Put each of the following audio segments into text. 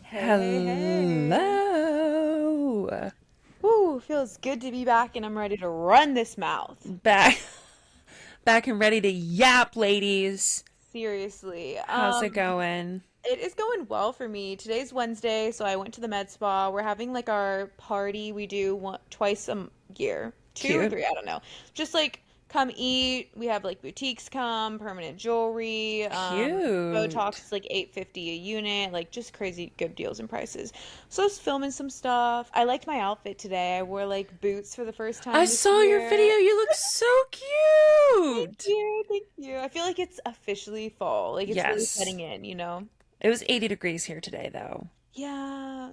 Hey, hey, hey. Hello. Woo, feels good to be back and I'm ready to run this mouth. Back back and ready to yap, ladies. Seriously. How's it going? It is going well for me. Today's Wednesday, so I went to the med spa. We're having like our party we do twice a year. Two or Cute. three, I don't know. Just like come eat. We have like boutiques come, permanent jewelry, Botox Cute. is like 850 a unit, like just crazy good deals and prices. So I was filming some stuff. I liked my outfit today. I wore like boots for the first I time this saw your year. video. You look so Thank cute. you, thank you. I feel like it's officially fall. Like it's really Yes. setting in, you know? It was 80 degrees here today, though. Yeah,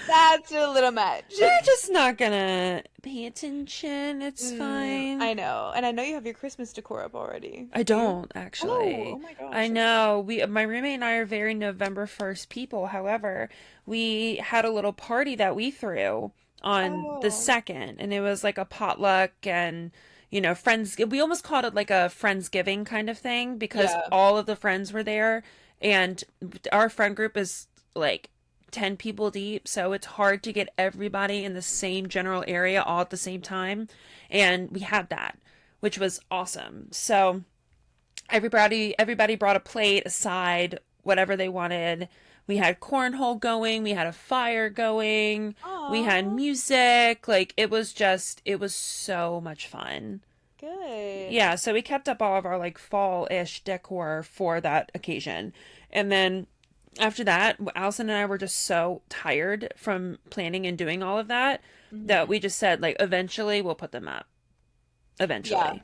that's a little much. We're just not gonna pay attention. It's fine. I know. And I know you have your Christmas decor up already. I Do you? don't Oh, actually. oh my I gosh. know my roommate and I are very November 1st people. However, we had a little party that we threw on the Oh, 2nd, and it was like a potluck and friends. We almost called it like a Friendsgiving kind of thing because yeah. all of the friends were there, and our friend group is like 10 people deep, so it's hard to get everybody in the same general area all at the same time, and we had that, which was awesome. So everybody brought a plate, a side, whatever they wanted. We had cornhole going, we had a fire going, we had Aw, music. Like it was so much fun. good. Yeah, so we kept up all of our like fall-ish decor for that occasion. And then after that, Allison and I were just so tired from planning and doing all of that that Hmm. we just said like eventually we'll put them up. Yeah. Eventually.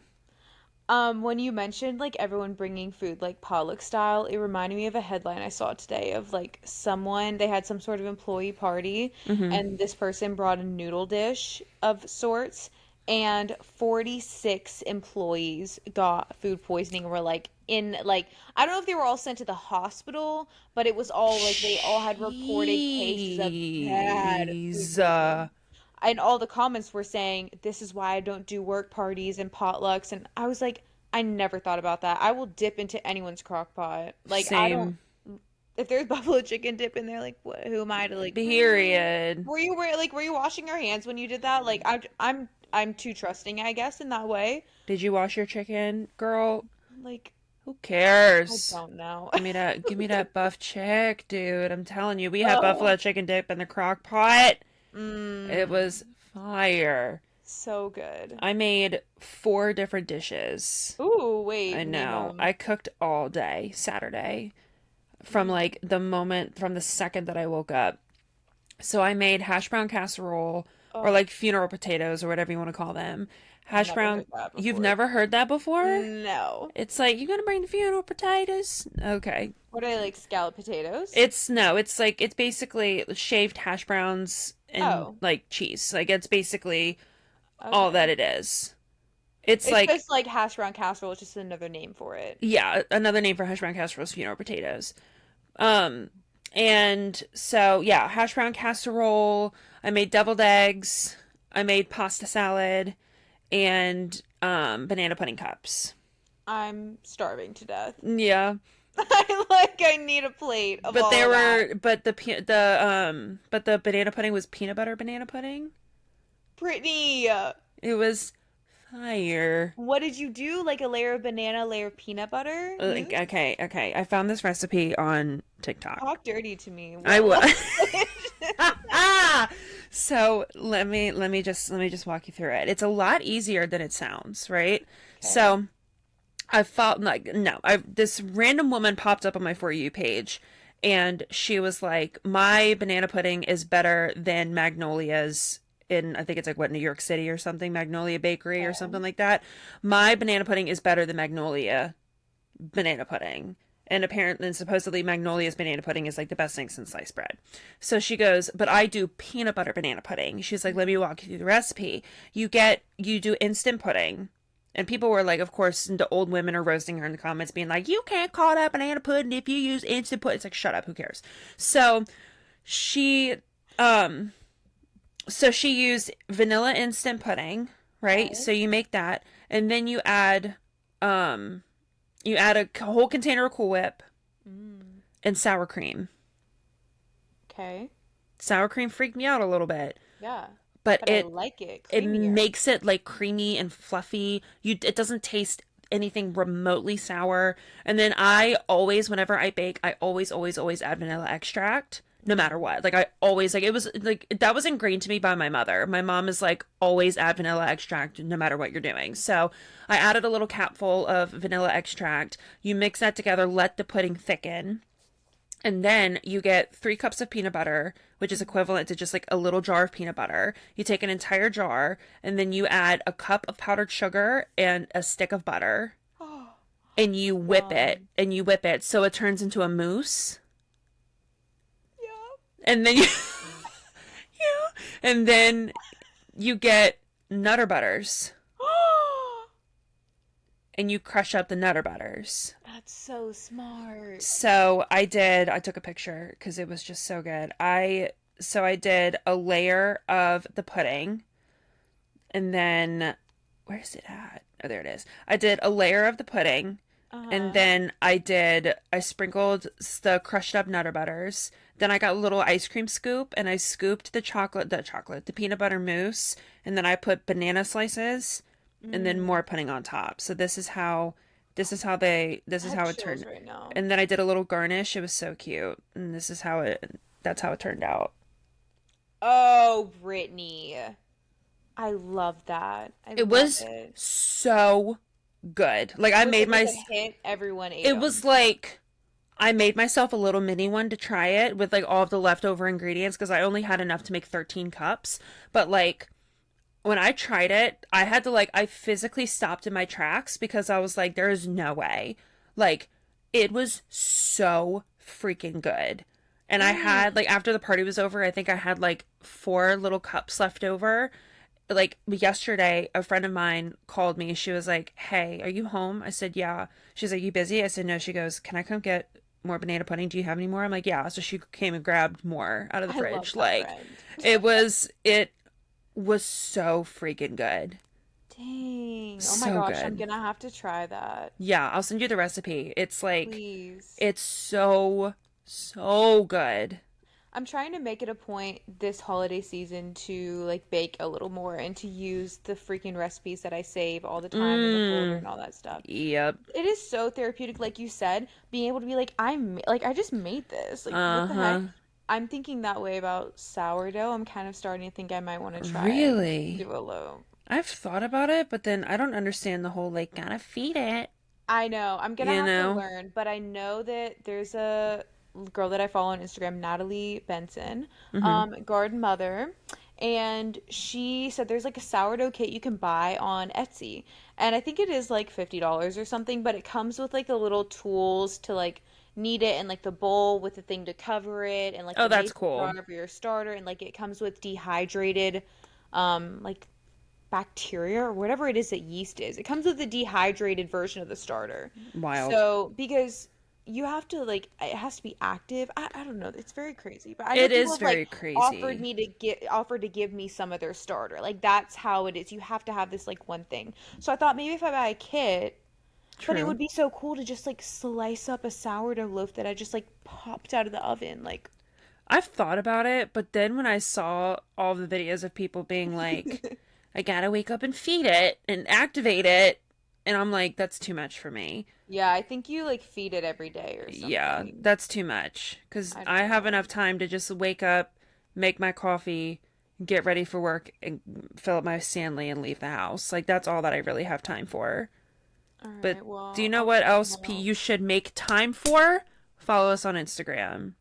When you mentioned like everyone bringing food like potluck style, it reminded me of a headline I saw today of like someone, they had some sort of employee party Mhm. and this person brought a noodle dish of sorts and 46 employees got food poisoning and were like in like I don't know if they were all sent to the hospital, but it was all like they all had reported cases of bad food Jeez. poisoning. And all the comments were saying, "This is why I don't do work parties and potlucks." And I was like, I never thought about that. I will dip into anyone's crock pot. Like I don't. Same. If there's buffalo chicken dip in there, like what? Who am I to like? Period. Were you washing your hands when you did that? Like I'm too trusting, I guess, in that way. Did you wash your chicken, girl? Like Who I cares? don't know. Give me that buff chick, dude. I'm telling you, we had Oh, buffalo chicken dip in the crock pot. It mmm, was fire. so good. I made 4 different dishes. Ooh, I wait, name know. them. I cooked all day Saturday from like from the second that I woke up. So I made hash brown casserole or Oh, like funeral potatoes or whatever you want to call them. I've Hash never brown, heard that you've before. never heard that before? No. It's like, you gonna bring the funeral potatoes? Okay. What are they like scalloped potatoes? It's no, it's like, it's basically shaved hash browns and Oh, like cheese. Like, it's basically all that okay. it is. It's It's like, just like hash brown casserole, it's just another name for it. yeah, another name for hash brown casserole is funeral potatoes. Um, and so yeah, hash brown casserole. I made deviled eggs. I made pasta salad and banana pudding cups. I'm starving to death. Yeah, I need a plate of but all of that. but the banana pudding was peanut butter banana pudding. Brittany, It was fire. what did you do? Like a layer of banana, layer of peanut butter Like, use? okay. I found this recipe on TikTok. Talk dirty to me. I What? was. What? So let me just walk you through it. It's a lot easier than it sounds, right? Okay. So I felt like no, I this random woman popped up on my For You page, and she was like, "My banana pudding is better than Magnolia's in, I think it's like what, New York City or something, Magnolia Bakery or Okay. something like that. My banana pudding is better than Magnolia banana pudding." And apparently and supposedly Magnolia's banana pudding is like the best thing since sliced bread. So she goes, but I do peanut butter banana pudding. She's like, let me walk you through the recipe. You do instant pudding. And people were like, of course, the old women are roasting her in the comments, being like, you can't call that banana pudding if you use instant pudding. It's like, shut up, who cares? So she, um, so she used vanilla instant pudding, right? Okay. So you make that, and then um, you add a whole container of Cool Whip, and sour cream. Okay. Sour cream freaked me out a little bit, Yeah. but But I it like it it creamier. makes it like creamy and fluffy. It doesn't taste anything remotely sour. And then I always, whenever I bake, I always add vanilla extract. No matter Mm. what. Like I always like it was like that was ingrained to me by my mother. My mom is like always add vanilla extract no matter what you're doing. So I added a little capful of vanilla extract. You mix that together, let the pudding thicken. And then you get 3 cups of peanut butter, which is equivalent to just like a little jar of peanut butter. You take an entire jar, and then you add a cup of powdered sugar and a stick of butter, Oh, and you whip it, yum. and you whip it so it turns into a mousse. Yeah. And then and then you get Nutter Butters, and you crush up the Nutter Butters. That's so smart. So I took a picture because it was just so good. I did a layer of the pudding, and then where's it at? Oh, there it is. I did a layer of the pudding, and Uh-huh. then I sprinkled the crushed up Nutter Butters. Then I got a little ice cream scoop, and I scooped the peanut butter mousse, and then I put banana slices, and then Mm, more pudding on top. So this I is have how it chills turned. right now. And then I did a little garnish. It was so cute, and that's how it turned out. Oh, Brittany. I love that. I It love was it. so good. Like I Was made it like my a hit? Everyone ate it was them. like I made myself a little mini one to try it with like all of the leftover ingredients because I only had enough to make 13 cups. But like when I tried it, I had to I physically stopped in my tracks because I was like, there is no way. Like it was so freaking good. And I had Mm. like after the party was over, I think I had like 4 little cups left over. Like yesterday, a friend of mine called me. She was like, "Hey, are you home?" I said, "Yeah." She's like, "You busy?" I said, "No." She goes, "Can I come get more banana pudding? Do you have any more?" I'm like, "Yeah." So she came and grabbed more out of the I love fridge. that Like friend. it was so freaking good. Dang. Oh my So gosh, I'm good. gonna have to try that. Yeah, I'll send you the recipe. It's like Please. it's so good. I'm trying to make it a point this holiday season to like bake a little more and to use the freaking recipes that I save all the time in the folder Mmm. and all that stuff. Yep. It is so therapeutic, like you said, being able to be like, like I just made this. Like, what the heck? Uh-huh. I'm thinking that way about sourdough. I'm kind of starting to think I might want to try and Really? do a loaf. I've thought about it, but then I don't understand the whole like gotta feed it, I know. I'm gonna you have to know? learn, but I know that there's a girl that I follow on Instagram, Natalie Benson, Mm-hmm. garden mother, and she said there's like a sourdough kit you can buy on Etsy. And I think it is like $50 or something, but it comes with like the little tools to like knead it and like the bowl with the thing to cover it and like Oh, the that's mason cool. jar for your starter and like it comes with dehydrated like bacteria or whatever it is that yeast is. It comes with the dehydrated version of the starter. Wild. So, because you have to like it has to be active. I don't know. It's very crazy. But I know It people is have like very crazy. offered to give me some of their starter. Like that's how it is. You have to have this like one thing. So I thought maybe if I buy a kit, but it True. would be so cool to just like slice up a sourdough loaf that I just like popped out of the oven. Like I've thought about it, but then when I saw all the videos of people being like, I gotta wake up and feed it and activate it, and I'm like, that's too much for me. yeah, I think you like feed it every day or Yeah, something. that's too much. Because I I don't have know. enough time to just wake up, make my coffee, get ready for work, and fill up my Stanley and leave the house. Like, that's all that I really have time for. All But right, do you well, know I'll what figure else that out. you should make time for? Follow us on Instagram.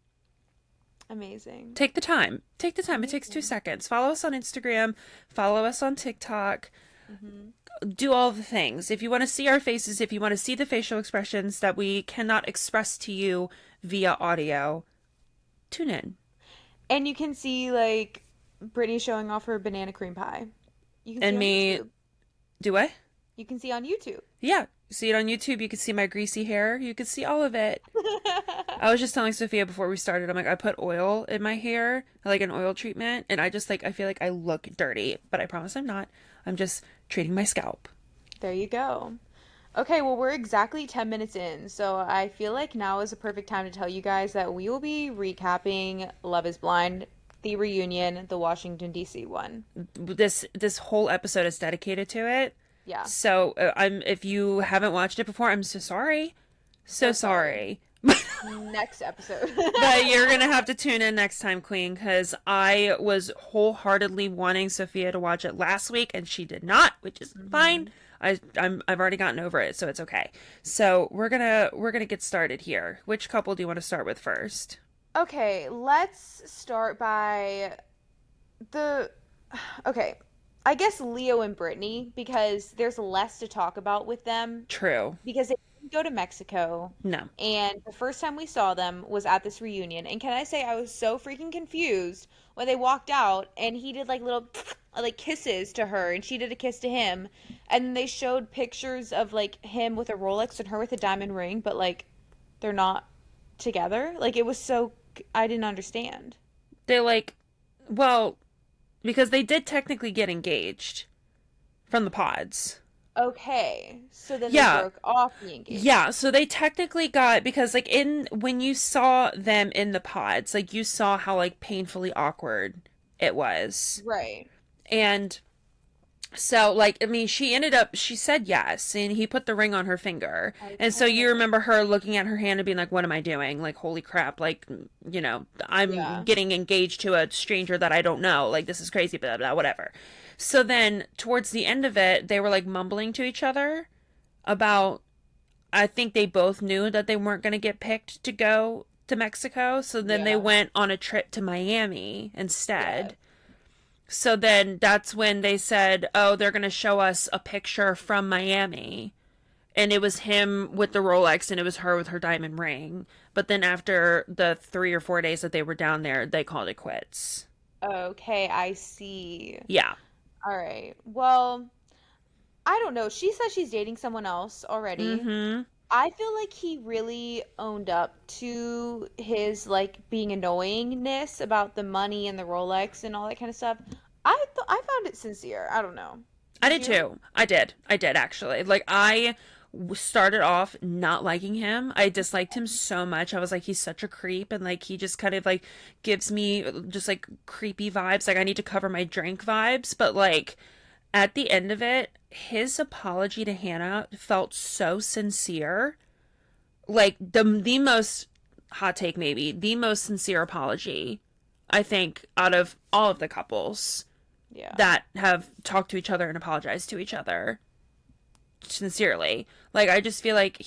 Amazing. Take the time. Take the time. It takes two Amazing. seconds. Follow us on Instagram. Follow us on TikTok. Hmm. Do all the things. If you want to see our faces, if you want to see the facial expressions that we cannot express to you via audio, tune in. And you can see like Brittany showing off her banana cream pie. You can see And on me, YouTube. do I? You can see on YouTube. Yeah. See it on YouTube. You can see my greasy hair. You can see all of it. I was just telling Sophia before we started, I'm like, I put oil in my hair, like an oil treatment, and I just like, I feel like I look dirty, but I promise I'm not. I'm just treating my scalp. There you go. Okay, well, we're exactly 10 minutes in, so I feel like now is a perfect time to tell you guys that we will be recapping Love is Blind, the reunion, the Washington, D.C. one. This whole episode is dedicated to it. Yeah, So I'm if you haven't watched it before, I'm so sorry. So so sorry. sorry. Next episode. But you're gonna have to tune in next time, Queen, because I was wholeheartedly wanting Sophia to watch it last week, and she did not, which is fine. Mhm. I've already gotten over it, so it's okay. So we're gonna get started here. Which couple do you want to start with first? Okay, let's start by the. Okay, I guess Leo and Brittany, because there's less to talk about with them True. because they didn't go to Mexico, No. and the first time we saw them was at this reunion. And can I say I was so freaking confused when they walked out and he did like little like kisses to her and she did a kiss to him, and then they showed pictures of like him with a Rolex and her with a diamond ring, but like they're not together. Like it was so I didn't understand. They like, well, because they did technically get engaged from the pods. Okay, so then they Yeah. broke off the Yeah, engagement. so they technically got because like in when you saw them in the pods, like you saw how like painfully awkward it was. Right. And so like I mean she said yes and he put the ring on her finger. And so you Okay. remember her looking at her hand and being like what am I doing? Like holy crap, like I'm Yeah. getting engaged to a stranger that I don't know. Like this is crazy blah blah whatever. So then towards the end of it, they were like mumbling to each other about I think they both knew that they weren't going to get picked to go to Mexico. So then they Yeah. went on a trip to Miami Yeah. instead. So then that's when they said, oh, they're going to show us a picture from Miami. And it was him with the Rolex and it was her with her diamond ring. But then after the 3 or 4 days that they were down there, they called it quits. Okay, I see. Yeah. All right. Well, I don't know. She says she's dating someone else Mm already. hmm. I feel like he really owned up to his like being annoyingness about the money and the Rolex and all that kind of stuff. I found it sincere. I don't know. I Did did you? too. I did. I did actually. Like I started off not liking him. I disliked him so much. I was like he's such a creep and like he just kind of like gives me just like creepy vibes. Like I need to cover my drink vibes, but like at the end of it, his apology to Hannah felt so sincere. Like the most hot take maybe, the most sincere apology I think out of all of the couples Yeah. that have talked to each other and apologized to each other sincerely. Like I just feel like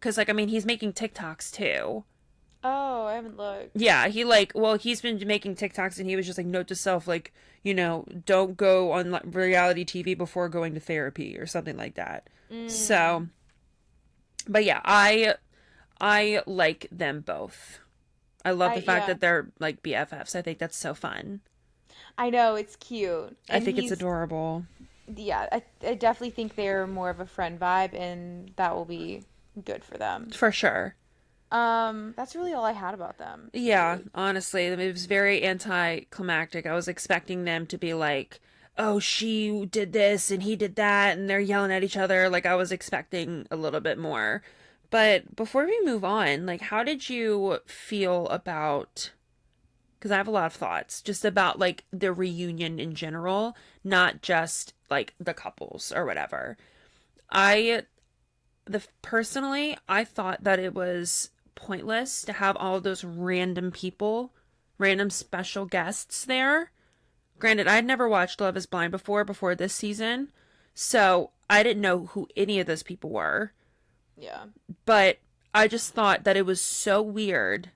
cuz like I mean he's making TikToks too. Oh, I haven't looked. Yeah, he like well he's been making TikToks and he was just like note to self like, don't go on like, reality TV before going to therapy or something like that. Mm. So, but yeah, I like them both. I love the fact Yeah. that they're like BFFs. I think that's so fun. I know it's cute. I And think it's he's adorable. yeah, I definitely think they're more of a friend vibe and that will be good for them. For sure. That's really all I had about them, Yeah, really. honestly, it was very anticlimactic. I was expecting them to be like, "Oh, she did this and he did that," and they're yelling at each other. Like I was expecting a little bit more. But before we move on, like how did you feel about because I have a lot of thoughts just about like the reunion in general, not just like the couples or whatever. I the personally, I thought that it was pointless to have all of those random people, random special guests there. Granted, I'd never watched Love is Blind before this season, so I didn't know who any of those people were. Yeah. But I just thought that it was so weird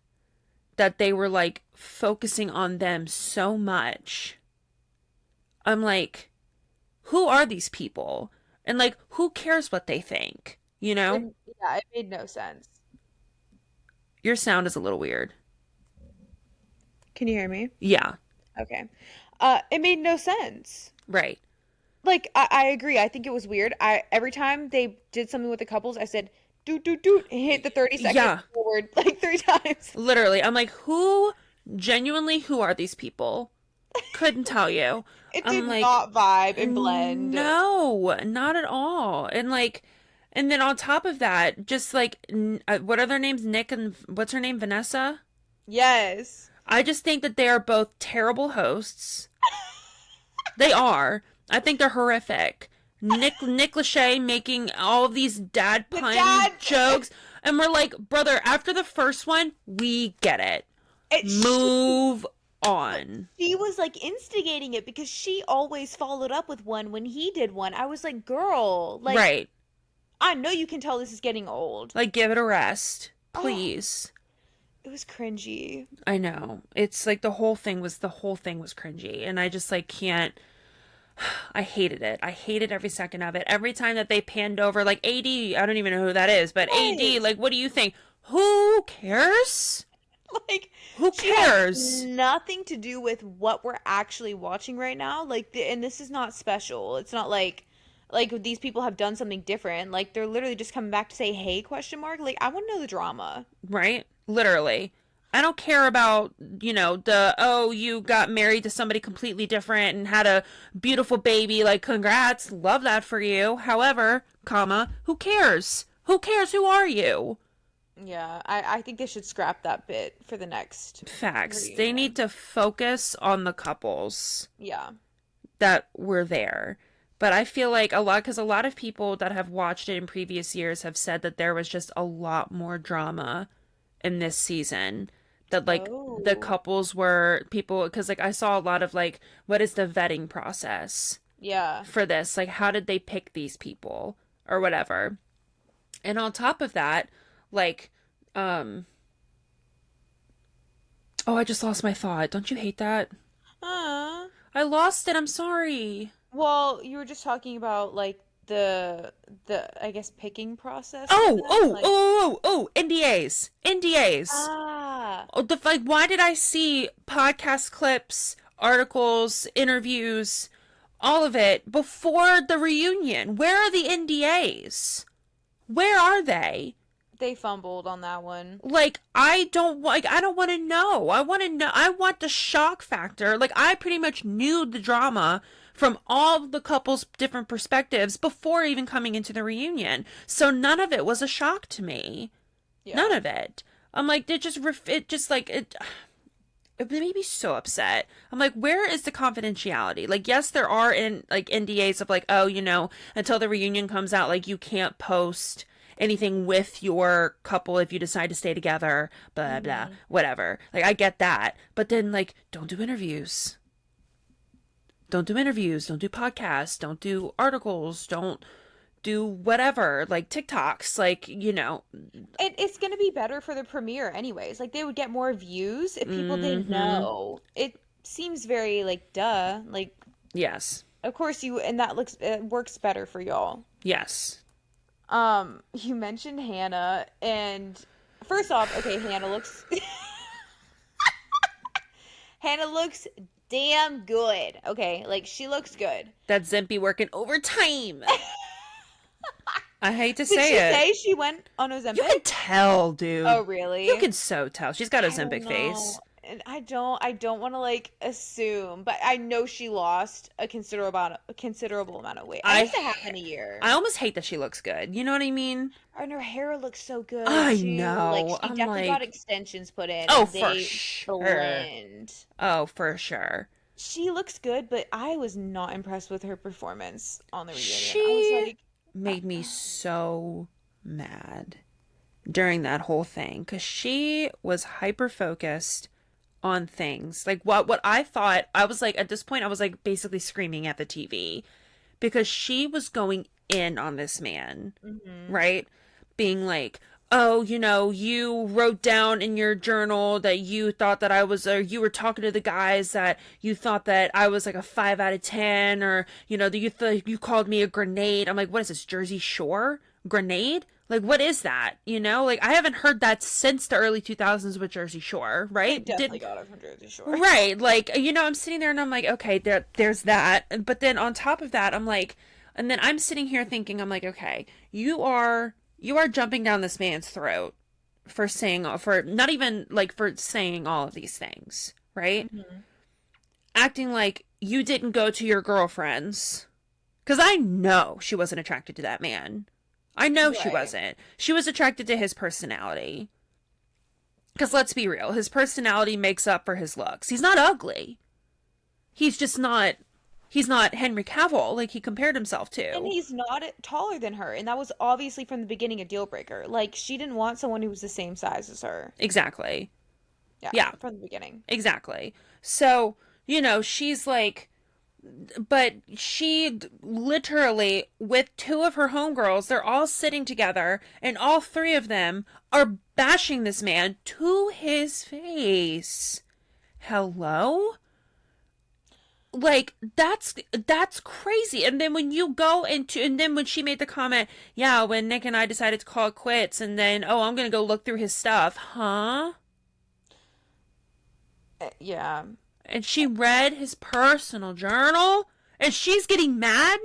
that they were like focusing on them so much. I'm like, who are these people? And like, who cares what they think? You know? Yeah, it made no sense. Your sound is a little weird. Can you hear me? Yeah, Okay. It made no sense. right. Like I agree. I think it was weird. I every time they did something with the couples, I said doot doot doot and hit the 30-second Yeah, forward like three times. literally. I'm like, who, genuinely, who are these people? Couldn't tell you. It I'm did like, not vibe and blend. no, not at all. And like, and then on top of that, just like, what are their names? Nick and what's her name? Vanessa? Yes. I just think that they are both terrible hosts. They are. I think they're horrific. Nick Lachey making all of these dad The pun dad. jokes, and we're like, brother, after the first one, we get it. It, Move but on. she was like instigating it because she always followed up with one when he did one. I was like, girl, like, Right. I know you can tell this is getting old. Like, give it a rest, Oh, please. it was cringy. I know. It's like the whole thing was cringy, and I just like can't. I hated it. I hated every second of it. Every time that they panned over, like AD, I don't even know who that is, but AD, Yes. like, what do you think? Who cares? Like, Who she has cares? nothing to do with what we're actually watching right now. Like, and this is not special. It's not like these people have done something different. Like, they're literally just coming back to say, "Hey?" question mark. Like, I want to know the drama. Right? Literally. I don't care about, the, oh, you got married to somebody completely different and had a beautiful baby. Like, congrats. Love that for you. However, who cares? Who cares? Who are you? Yeah, I think they should scrap that bit for the next Facts. They need reunion. to focus on the couples Yeah. that were there. But I feel like because a lot of people that have watched it in previous years have said that there was just a lot more drama in this season. That like the Oh. couples were people, because like I saw a lot of like, what is the vetting process Yeah. for this? Like, how did they pick these people or whatever? And on top of that, like, um, oh, I just lost my thought. Don't you hate that? Uh, I lost it. I'm sorry. well, you were just talking about like the I guess picking process for Oh, them, oh, like oh, oh, oh, NDAs. NDAs. ah, Oh, like, why did I see podcast clips, articles, interviews, all of it before the reunion? Where are the NDAs? Where are they? they fumbled on that one. Like, I don't want to know. I want to know. I want the shock factor. Like, I pretty much knew the drama from all the couples' different perspectives before even coming into the reunion. So none of it was a shock to me. None Yeah. of it. I'm like, it made me so upset. I'm like, where is the confidentiality? Like, yes, there are in like NDAs of like, oh, until the reunion comes out, like you can't post anything with your couple if you decide to stay together, blah blah, Hmm. whatever. Like, I get that. But then like, don't do interviews. Don't do interviews, don't do podcasts, don't do articles, don't do whatever, like TikToks, It's gonna be better for the premiere anyways. Like they would get more views if people didn't mm-hmm. know. It seems very like duh. Like Yes. of course you and that looks it works better for y'all. Yes. You mentioned Hannah and first off, okay, Hannah looks Hannah looks damn good. Okay, like she looks good. That Zimpy working overtime. I hate to Did she say it. say she went on You can Ozempic? tell, Oh, dude. You really? can so tell. She's got a I don't Ozempic know. face. And I don't want to like assume, but I know she lost a considerable amount of weight. At I least a half in a year. I almost hate that she looks good. You know what I mean? And her hair looks so good I too. Like know. she I'm definitely got like, extensions put in oh, and for they sure. blend. Oh, for sure. She looks good, but I was not impressed with her performance on the reunion. I was She like, made me so mad during that whole thing because she was hyper focused on things. Like what I thought, I was like, at this point I was like basically screaming at the TV because she was going in on this man, mm-hmm. right? Being like, oh, you wrote down in your journal that you thought that I was, or you were talking to the guys that you thought that I was like a 5 out of 10, or, that you called me a grenade. I'm like, what is this, Jersey Shore? Grenade? Like, what is that? Like, I haven't heard that since the early 2000s with Jersey Shore, They right? definitely got it from Jersey Shore. Right. Like, I'm sitting there and I'm like, okay, there's that. But then on top of that, I'm like, and then I'm sitting here thinking, I'm like, okay, you are jumping down this man's throat for not even like for saying all of these things, right? Hmm. acting like you didn't go to your girlfriend's. Because I know she wasn't attracted to that man. I know she Right. wasn't. She was attracted to his personality. Because let's be real, his personality makes up for his looks. He's not ugly. He's just not. He's not Henry Cavill like he compared himself And to. he's not taller than her, and that was obviously from the beginning a deal breaker. Like she didn't want someone who was the same size as her. Exactly. Yeah, Yeah, from the beginning. exactly. So, she's like, but she literally, with two of her homegirls, they're all sitting together, and all three of them are bashing this man to his face. Hello? Like that's crazy. And then when you go into, and then when she made the comment, yeah, when Nick and I decided to call it quits, and then, oh, I'm gonna go look through his stuff, huh? Yeah. And she read his personal journal, and she's getting mad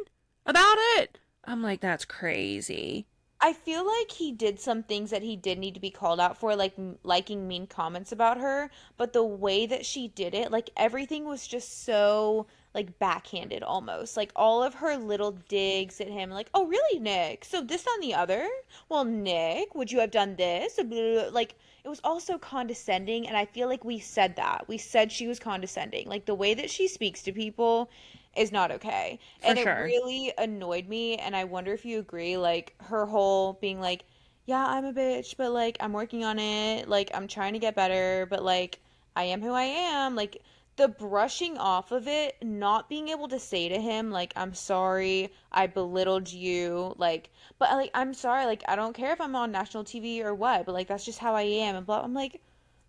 about it. I'm like, that's crazy. I feel like he did some things that he did need to be called out for, like liking mean comments about her, but the way that she did it, like everything was just so like backhanded almost. Like all of her little digs at him, like, "Oh, really, Nick? So this on the other? Well, Nick, would you have done this?" Blah, blah, blah. Like it was also condescending, and I feel like we said that. We said she was condescending. Like the way that she speaks to people is not okay. For And it sure. really annoyed me, and I wonder if you agree, like her whole being like, "Yeah, I'm a bitch, but like I'm working on it. Like I'm trying to get better, but like I am who I am." Like the brushing off of it, not being able to say to him like, "I'm sorry, I belittled you." Like, but like I'm sorry, like I don't care if I'm on national TV or what, but like that's just how I am and blah. I'm like,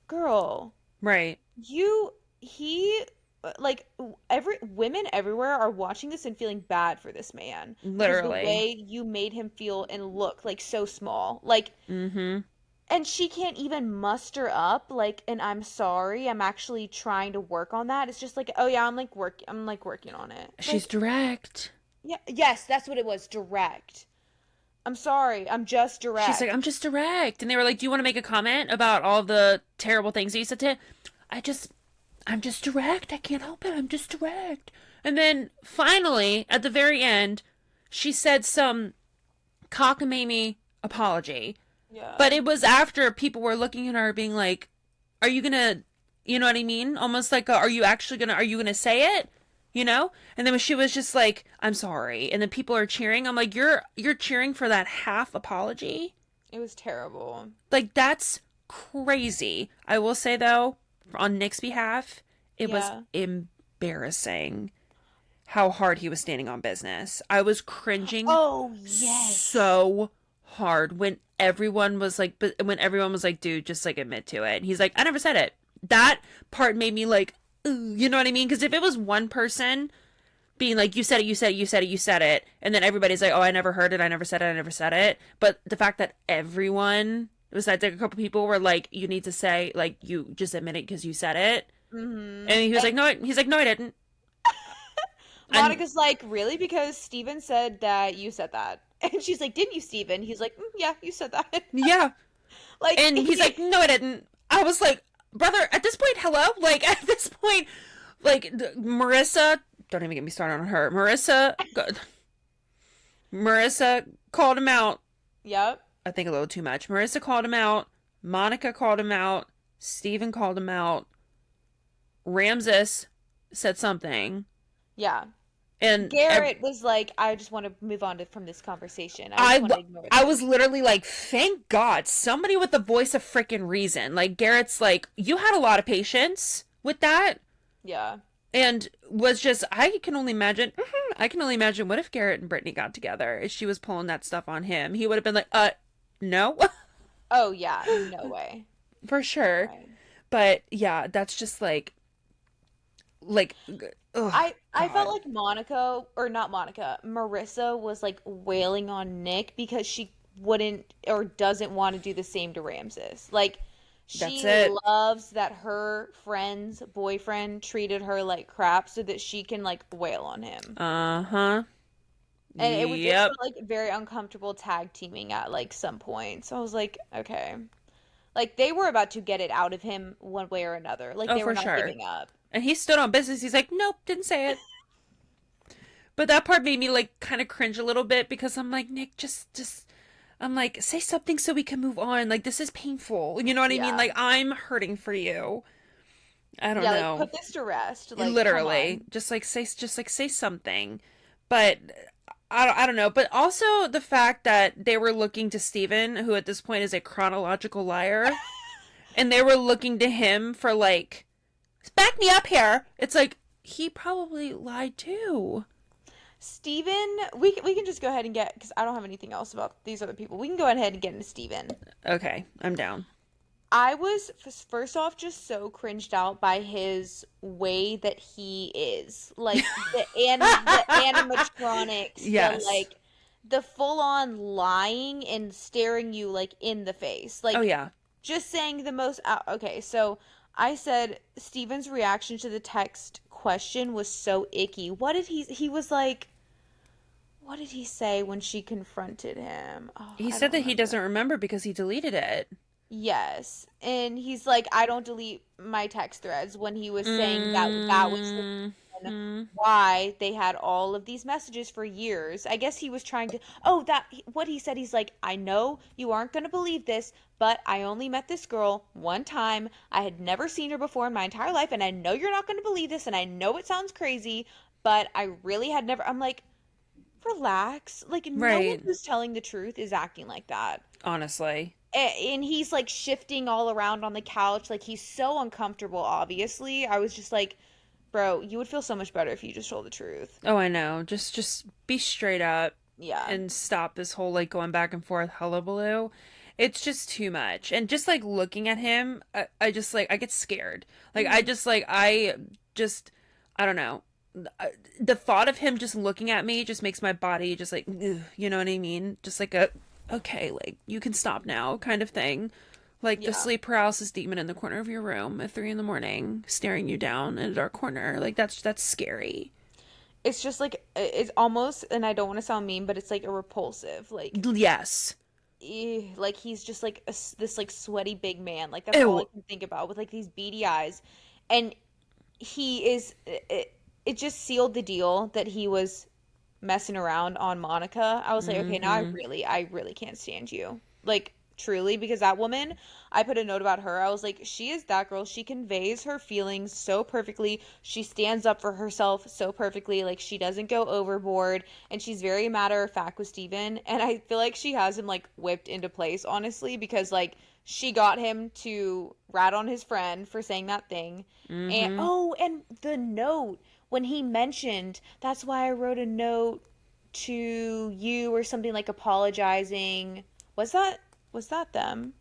"Girl, Right. you he like every women everywhere are watching this and feeling bad for this man because the Literally. way you made him feel and look like so small, like, Mm-hmm. and she can't even muster up like and I'm sorry, I'm actually trying to work on that. It's just like, oh yeah, I'm like working on it. She's Like, direct. yeah, yes, that's what it was, direct. I'm sorry, I'm just She's like, I'm direct. just direct. And they were like, do you want to make a comment about all the terrible things that you said to him? I just, I'm just direct. I can't help it. I'm just direct. And then finally, at the very end, she said some cockamamie apology. Yeah. But it was after people were looking at her being like, are you gonna, you know what I mean? Almost like, are you gonna say it? You know? And then when she was just like, I'm sorry. And then people are cheering. I'm like, you're cheering for that half apology? It was terrible. Like, that's crazy. I will say, though, on Nick's behalf, it was Yeah. embarrassing how hard he was standing on business. I was cringing Oh yes. so hard when everyone was like, dude, just like admit to it. And he's like, I never said it. That part made me like, ooh, you know what I mean? Because if it was one person being like, you said it, you said it, you said it, you said it, and then everybody's like, oh, I never heard it, I never said it, I never said it. But the fact that everyone, besides like a couple people, were like, you need to say, like, you just admit it because you said it. Mm-hmm. And he was like, And no, he's like, no, I didn't. And Monica's like, really? Because Steven said that you said that. And she's like, didn't you, Steven? He's like, yeah, you said that. yeah. Like, And he's like, no, I didn't. I was like, brother, at this point, hello? Like, at this point, like, Marissa, don't even get me started on her. Marissa called him out. yep, I think a little too much. Marissa called him out. Monica called him out. Steven called him out. Ramses said something. yeah. And Garrett was like, I just want to move on from this conversation. I just I, want to ignore I was this. literally like, thank God, somebody with the voice of freaking reason. Like, Garrett's like, you had a lot of patience with that. Yeah. And was just, I can only imagine, I can only imagine what if Garrett and Brittany got together if she was pulling that stuff on him. He would have been like, no, Oh, yeah. No way. for No sure. way. But yeah, that's just like, oh, I felt God. like Monica, or not Monica, Marissa was like wailing on Nick because she wouldn't or doesn't want to do the same to Ramses. Like That's she it. loves that her friend's boyfriend treated her like crap so that she can like wail on him. Uh-huh. And it Yep. felt like very uncomfortable tag teaming at like some point. So I was like, okay. Like they were about to get it out of him one way or another. Like Oh, they were for not sure. giving up. And he stood on business. He's like, nope, didn't say it. But that part made me like kind of cringe a little bit because I'm like, Nick, just I'm like, say something so we can move on. Like this is painful. You know what I mean? Yeah. Like I'm hurting for you. I don't Yeah, like know. put this to rest. Like, come Literally, on. just say something. But I don't know. But also the fact that they were looking to Steven, who at this point is a chronological liar, and they were looking to him for like, back me up here. It's like he probably lied too. Steven, we can just go ahead and get, because I don't have anything else about these other people. We can go ahead and get into Steven. Okay, I'm down. I was first off just so cringed out by his way that he is. Like the animatronics, the Yes. like the full on lying and staring you like in the face. Oh Like yeah. just saying the most okay, so I said Steven's reaction to the text question was so icky. He was like, what did he say when she confronted him? Oh, He I said don't that he remember. doesn't remember because he deleted it. Yes. And he's like, I don't delete my text threads, when he was saying that that was the reason Mm-hmm. why they had all of these messages for years. I guess he was trying to, oh, that, what he said, he's like, I know you aren't going to believe this, but I only met this girl one time. I had never seen her before in my entire life, and I know you're not going to believe this, and I know it sounds crazy, but I really had never, I'm like, relax. Like, no one Right. who's telling the truth is acting like that. Honestly. And he's like shifting all around on the couch, like he's so uncomfortable. Obviously, I was just like, bro, you would feel so much better if you just told the truth. Oh, I know. Just be straight up Yeah. and stop this whole like going back and forth hullabaloo. It's just too much. And just like looking at him, I just like I get scared. Like I Hmm. just like I just I don't know. The thought of him just looking at me just makes my body just like ugh, you know what I mean? Just like a okay, like you can stop now kind of thing. Like the Yeah. sleep paralysis demon in the corner of your room at 3 in the morning, staring you down in a dark corner. Like that's scary. It's just like it's almost, and I don't want to sound mean, but it's like a repulsive, like, Yes. like he's just like this like sweaty big man. Like that's all I Ew. can think about with like these beady eyes, and he is it just sealed the deal that he was messing around on Monica. I was like, okay, now Mm-hmm. I really can't stand you. Like, truly, because that woman, I put a note about her. I was like, she is that girl. She conveys her feelings so perfectly. She stands up for herself so perfectly. Like, she doesn't go overboard. And she's very matter of fact with Steven. And I feel like she has him, like, whipped into place, honestly, because, like, she got him to rat on his friend for saying that thing. And, Mm-hmm. oh, and the note when he mentioned, that's why I wrote a note to you or something, like apologizing. Was that them?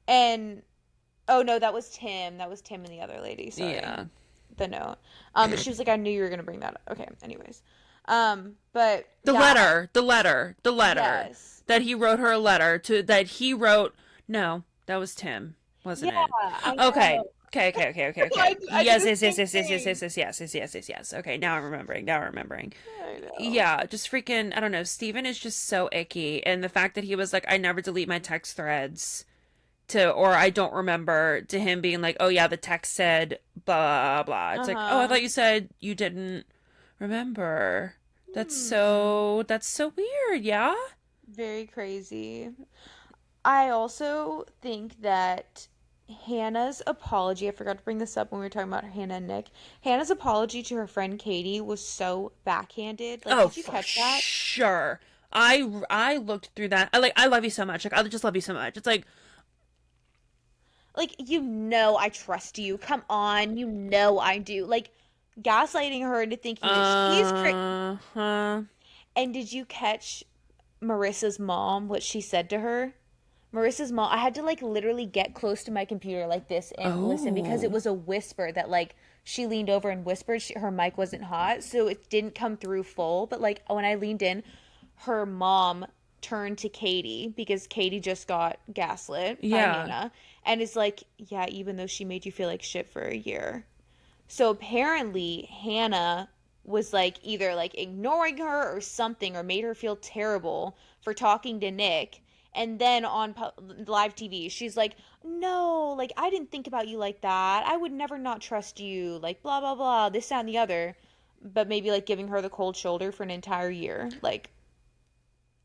And oh no, that was Tim. That was Tim and the other lady. Sorry. Yeah. The note. But she was like, I knew you were gonna bring that up. Okay, anyways. But The yeah, letter, the letter yes. that he wrote her a letter to that he wrote. No, that was Tim, Yeah, wasn't it? I Okay. know. Okay. I did Yes, the yes, yes, same yes, yes, yes, thing. yes, yes, yes, yes, yes, yes, yes. Okay, now I'm remembering. Now I'm remembering. I know. Yeah, just freaking, I don't know. Steven is just so icky. And the fact that he was like, I never delete my text threads to, or I don't remember, to him being like, oh yeah, the text said blah, blah. It's like, oh, I Uh-huh. thought you said you didn't remember. Hmm. That's so weird, yeah? Very crazy. I also think that Hannah's apology, I forgot to bring this up when we were talking about Hannah and Nick. Hannah's apology to her friend Katie was so backhanded. Like, Oh, did you for catch that? sure. I looked through that. I love you so much. Like I just love you so much. It's like, Like, you know I trust you. Come on, you know I do. Like, gaslighting her into thinking that she's crazy. uh-huh. And did you catch Marissa's mom, what she said to her? Marissa's mom, I had to like literally get close to my computer like this and listen because it Oh. was a whisper that like she leaned over and whispered. Her mic wasn't hot, so it didn't come through full. But like when I leaned in, her mom turned to Katie because Katie just got gaslit by Yeah. Hannah and is like, yeah, even though she made you feel like shit for a year. So apparently Hannah was like either like ignoring her or something or made her feel terrible for talking to Nick. And then on live TV, she's like, no, like, I didn't think about you like that. I would never not trust you. Like, blah, blah, blah, this, that, and the other. But maybe, like, giving her the cold shoulder for an entire year. Like,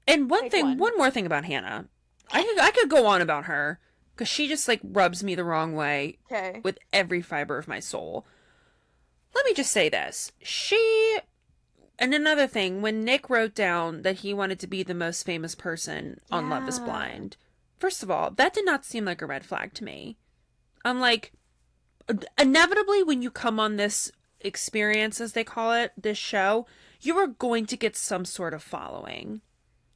And pick one. one more thing about Hannah. I could go on about her because she just like rubs me the wrong way Okay. with every fiber of my soul. Let me just say this. She and another thing, when Nick wrote down that he wanted to be the most famous person on Love is Yeah. Blind, first of all, that did not seem like a red flag to me. I'm like, inevitably, when you come on this experience, as they call it, this show, you are going to get some sort of following.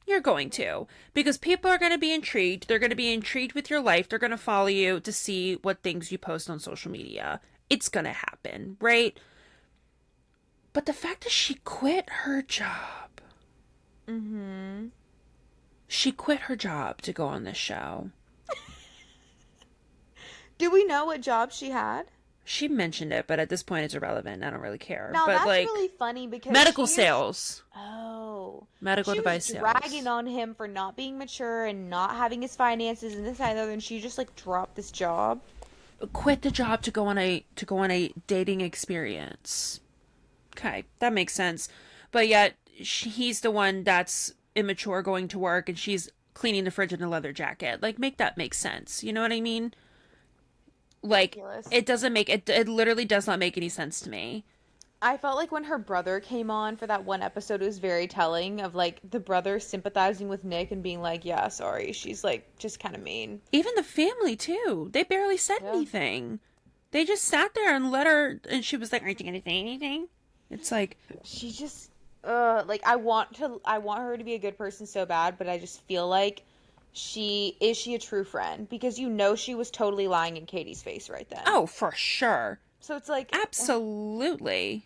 You're going to. Because people are going to be intrigued. They're going to be intrigued with your life. They're going to follow you to see what things you post on social media. It's going to happen, right? But the fact that she quit her job. Mm-hmm. She quit her job to go on this show. Do we know what job she had? She mentioned it, but at this point it's irrelevant. I don't really care. Now But that's like really funny because medical sales, oh, medical she was device dragging sales. on him for not being mature and not having his finances and this and that and the other, and she just like dropped this job. Quit the job to go on a dating experience. Okay, that makes sense. But yet he's the one that's immature going to work and she's cleaning the fridge in a leather jacket. Like make that make sense. You know what I mean? Like Ridiculous. it doesn't make it literally does not make any sense to me. I felt like when her brother came on for that one episode, it was very telling of like the brother sympathizing with Nick and being like, "Yeah, sorry." She's like just kind of mean. Even the family too. They barely said Yeah. anything. They just sat there and let her and she was like, "Aren't you going to say anything?" It's like, She just like I want her to be a good person so bad, but I just feel like she a true friend because you know she was totally lying in Katie's face right then. "Oh, for sure. So it's like Absolutely."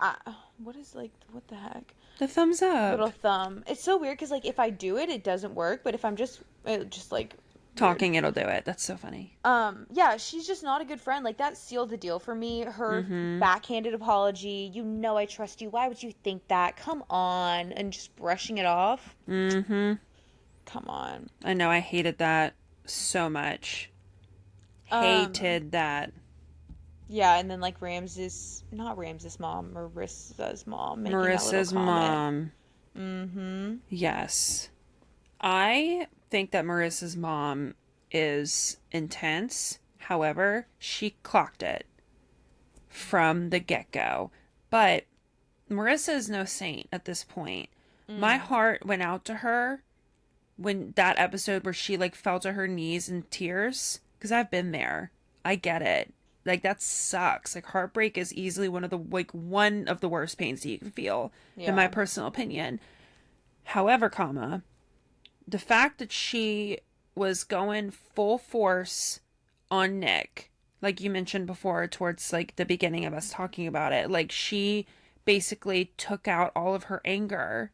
what is like what the heck? The thumbs Little up. thumb. It's so weird because like if I do it, it doesn't work. But if I'm just like weird. Talking, it'll do it. That's so funny. Yeah, she's just not a good friend. Like that sealed the deal for me. Her Mm-hmm. backhanded apology. You know I trust you. Why would you think that? Come on, and just brushing it off. Mm-hmm. Come on. I know, I hated that so much. Um, Hated that. yeah, and then like not Ramses' mom, Marissa's mom, making that little Marissa's comment. mom. Mm-hmm. Yes. I think that Marissa's mom is intense. However, she clocked it from the get-go. But Marissa is no saint at this point. My Mm. heart went out to her when that episode where she like fell to her knees in tears because I've been there. I get it. Like that sucks. Like heartbreak is easily one of the worst pains that you can feel in my Yeah. personal opinion. However, comma, the fact that she was going full force on Nick, like you mentioned before, towards like the beginning of us talking about it, like she basically took out all of her anger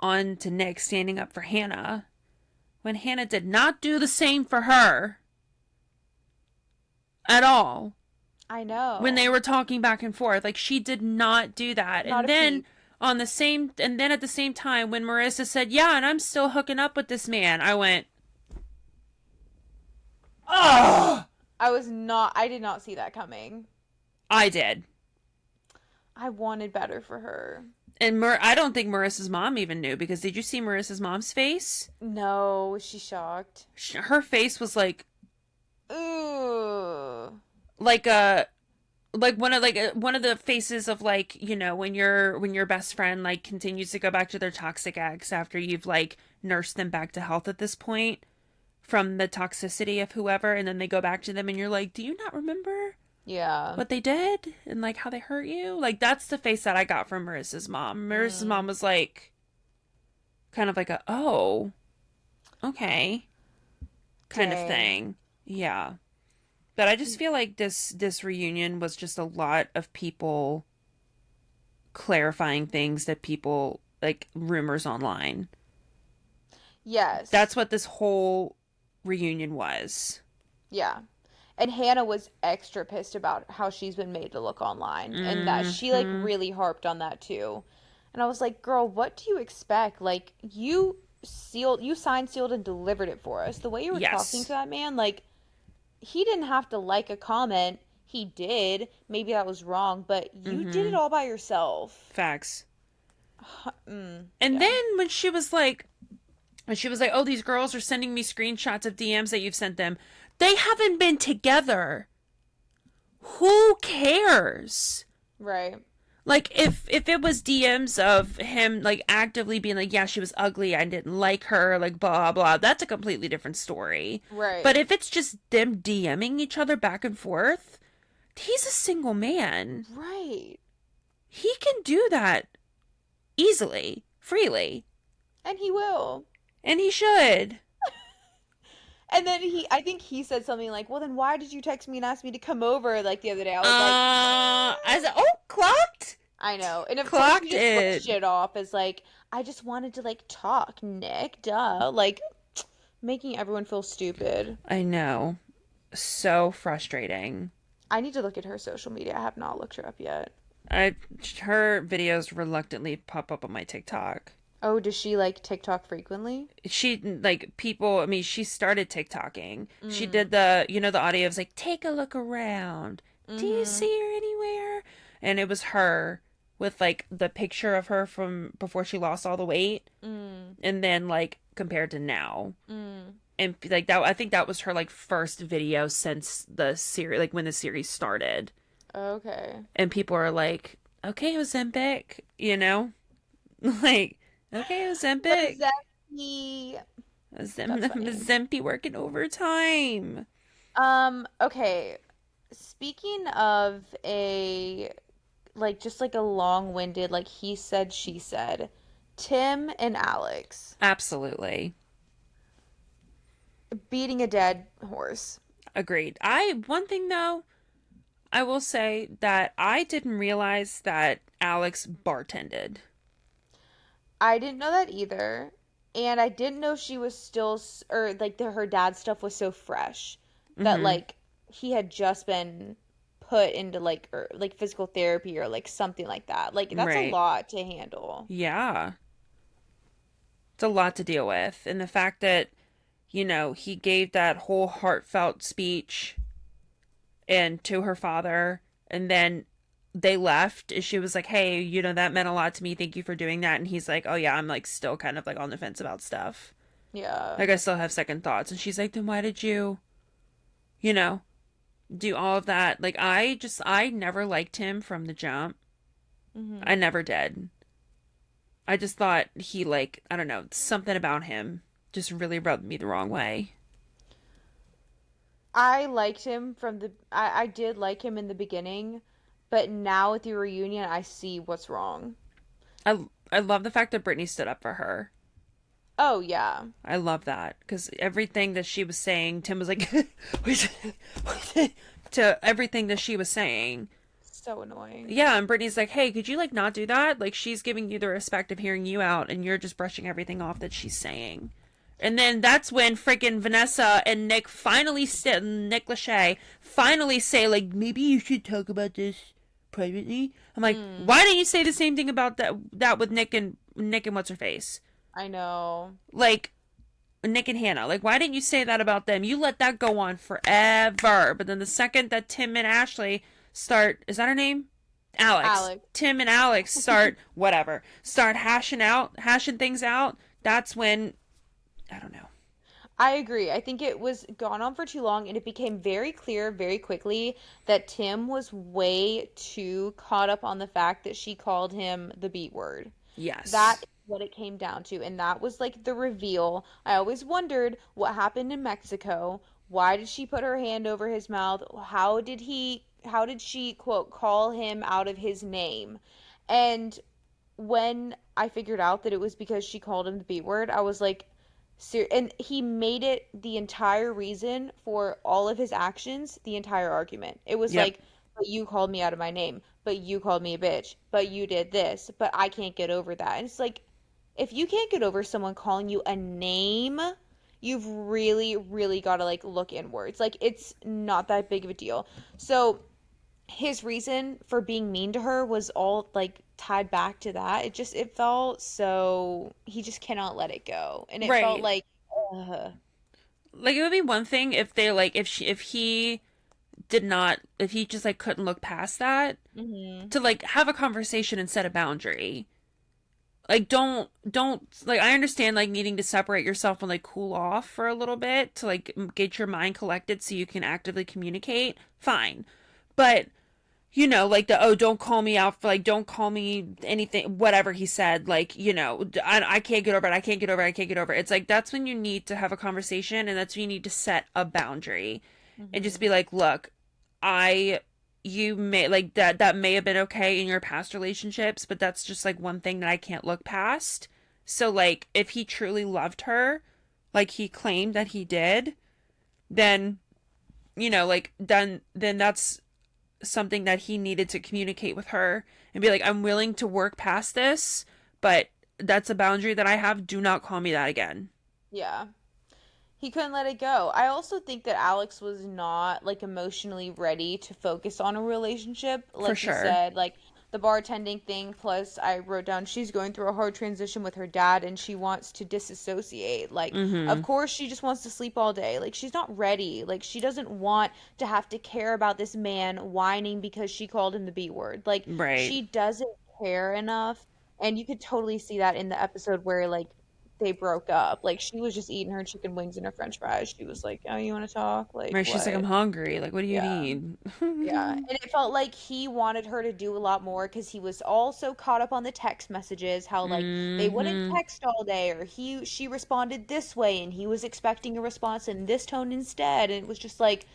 onto Nick standing up for Hannah when Hannah did not do the same for her at all I when know. they were talking back and forth. Like she did not do that. Not And a then peep. at the same time when Marissa said, "Yeah, and I'm still hooking up with this man," I went, "Oh, I did not see that coming. I did." I wanted better for her. And I don't think Marissa's mom even knew because did you see Marissa's mom's face? No, was she shocked? Her face was Ooh. like a one of the faces of like, you know, when your best friend like continues to go back to their toxic ex after you've like nursed them back to health at this point from the toxicity of whoever, and then they go back to them and you're like, "Do you not remember Yeah. what they did and like how they hurt you?" Like that's the face that I got from Marissa's mom. Marissa's Mm. mom was like kind of like a, "Oh, okay," kind of Dang. thing. Yeah. But I just feel like this reunion was just a lot of people clarifying things that people like rumors online. Yes. That's what this whole reunion was. Yeah. And Hannah was extra pissed about how she's been made to look online and that she like Hmm. really harped on that too. And I was like, "Girl, what do you expect? Like you sealed, you signed, sealed, and delivered it for us. The way you were talking to Yes. that man, like, he didn't have to like a comment. He did. Maybe that was wrong, but you did it Mm-hmm. all by yourself. Facts. And Yeah. then when she was like, "Oh, these girls are sending me screenshots of DMs that you've sent them." They haven't been together. Who cares? Right. Like if it was DMs of him like actively being like, "Yeah, she was ugly. I didn't like her," like blah blah, that's a completely different story. But Right. if it's just them DMing each other back and forth, he's a single man. Right. He can do that easily, freely, And he will. and he should. And then I think he said something like, "Well, then why did you text me and ask me to come over like the other day?" I was like, I said, "Oh, clocked, I know. And of course he clocked just brushed it." it off as like, "I just wanted to like talk, Nick, duh." Like making everyone feel stupid. I know, so frustrating. I need to look at her social media. I have not looked her up yet. I Her videos reluctantly pop up on my TikTok. Oh, does she like TikTok frequently? She like people. I mean, she started TikToking. She Mm. did the audio of like, "Take a look around. Do you Mm-hmm. see her anywhere?" And it was her with like the picture of her from before she lost all the weight, Mm. and then like compared to now. Mm. And like that, I think that was her like first video since the series, like when the series started. Okay. And people are like, "Okay, Ozempic," you know, like, "Okay, What does Ozempic, that mean? That's funny. Ozempic working overtime." Okay. Speaking of a like just like a long-winded like he said she said, Tim and Alex Absolutely beating a dead horse. agreed. One thing though, I will say that I didn't realize that Alex bartended. I didn't know that either. And I didn't know she was still or like her dad's stuff was so fresh that Mm-hmm. like he had just been put into like or like physical therapy or like something like that. Like that's a Right. lot to handle. Yeah. It's a lot to deal with, and the fact that he gave that whole heartfelt speech and to her father, and then they left and she was like, "Hey, that meant a lot to me, thank you for doing that." And he's like, "Oh yeah, I'm like still kind of like on the fence about stuff, Yeah. like I still have second thoughts." And she's like, "Then why did you know do all of that?" Like I never liked him from the jump. Hmm. I never did. I just thought he, like, I don't know, something about him just really rubbed me the wrong way. I liked him from I did like him in the beginning, but now with the reunion I see what's wrong. I love the fact that Brittany stood up for her. Oh yeah. I love that because everything that she was saying, Tim was like, to everything that she was saying. So annoying. Yeah, and Brittany's like, "Hey, could you like not do that? Like she's giving you the respect of hearing you out, and you're just brushing everything off that she's saying." And then that's when freaking Vanessa and Nick Lachey finally say like, "Maybe you should talk about this privately." I'm like, Mm, why didn't you say the same thing about that with Nick and what's her face? I know. Like Nick and Hannah. Like, why didn't you say that about them? You let that go on forever. But then the second that Tim and Ashley start, is that her name? Alex. Alex. Tim and Alex start, whatever, start hashing things out. That's when, I don't know. I agree. I think it was gone on for too long and it became very clear very quickly that Tim was way too caught up on the fact that she called him the B word. That Yes. is what it came down to. And that was like the reveal. I always wondered what happened in Mexico. Why did she put her hand over his mouth? How did she, quote, call him out of his name? And when I figured out that it was because she called him the B word, I was like, and he made it the entire reason for all of his actions, the entire argument. It was Yep. like, but you called me out of my name, but you called me a bitch, but you did this, but I can't get over that. And it's like, if you can't get over someone calling you a name, you've really, really got to like look inwards. Like, it's not that big of a deal. So his reason for being mean to her was all like tied back to that. It felt so he just cannot let it go. And it felt Right. like ugh. Like it would be one thing if they like if he did not if he just like couldn't look past that Hmm. to like have a conversation and set a boundary. Like don't like I understand like needing to separate yourself and like cool off for a little bit to like get your mind collected so you can actively communicate. Fine. But you know, like the oh, don't call me out for like don't call me anything, whatever he said. Like you know, I can't get over it. I can't get over it. I can't get over it. It's like that's when you need to have a conversation, and that's when you need to set a boundary, and just Hmm. be like, look, I you may like that may have been okay in your past relationships, but that's just like one thing that I can't look past. So like if he truly loved her, like he claimed that he did, then you know, like then that's something that he needed to communicate with her and be like, I'm willing to work past this, but that's a boundary that I have. Do not call me that again. Yeah. He couldn't let it go. I also think that Alex was not like emotionally ready to focus on a relationship. For Like you sure. said, like the bartending thing, plus I wrote down she's going through a hard transition with her dad and she wants to disassociate. Like, of Mm-hmm. course, she just wants to sleep all day. Like, she's not ready. Like, she doesn't want to have to care about this man whining because she called him the B word. Like, Right. she doesn't care enough. And you could totally see that in the episode where, like, they broke up. Like she was just eating her chicken wings and her french fries. She was like, "Oh, you want to talk? Like Right. She's like, I'm what?" hungry. Like, what do you Yeah. need? Yeah. And it felt like he wanted her to do a lot more because he was also caught up on the text messages, how like they wouldn't Mm-hmm. text all day or she responded this way and he was expecting a response in this tone instead. And it was just like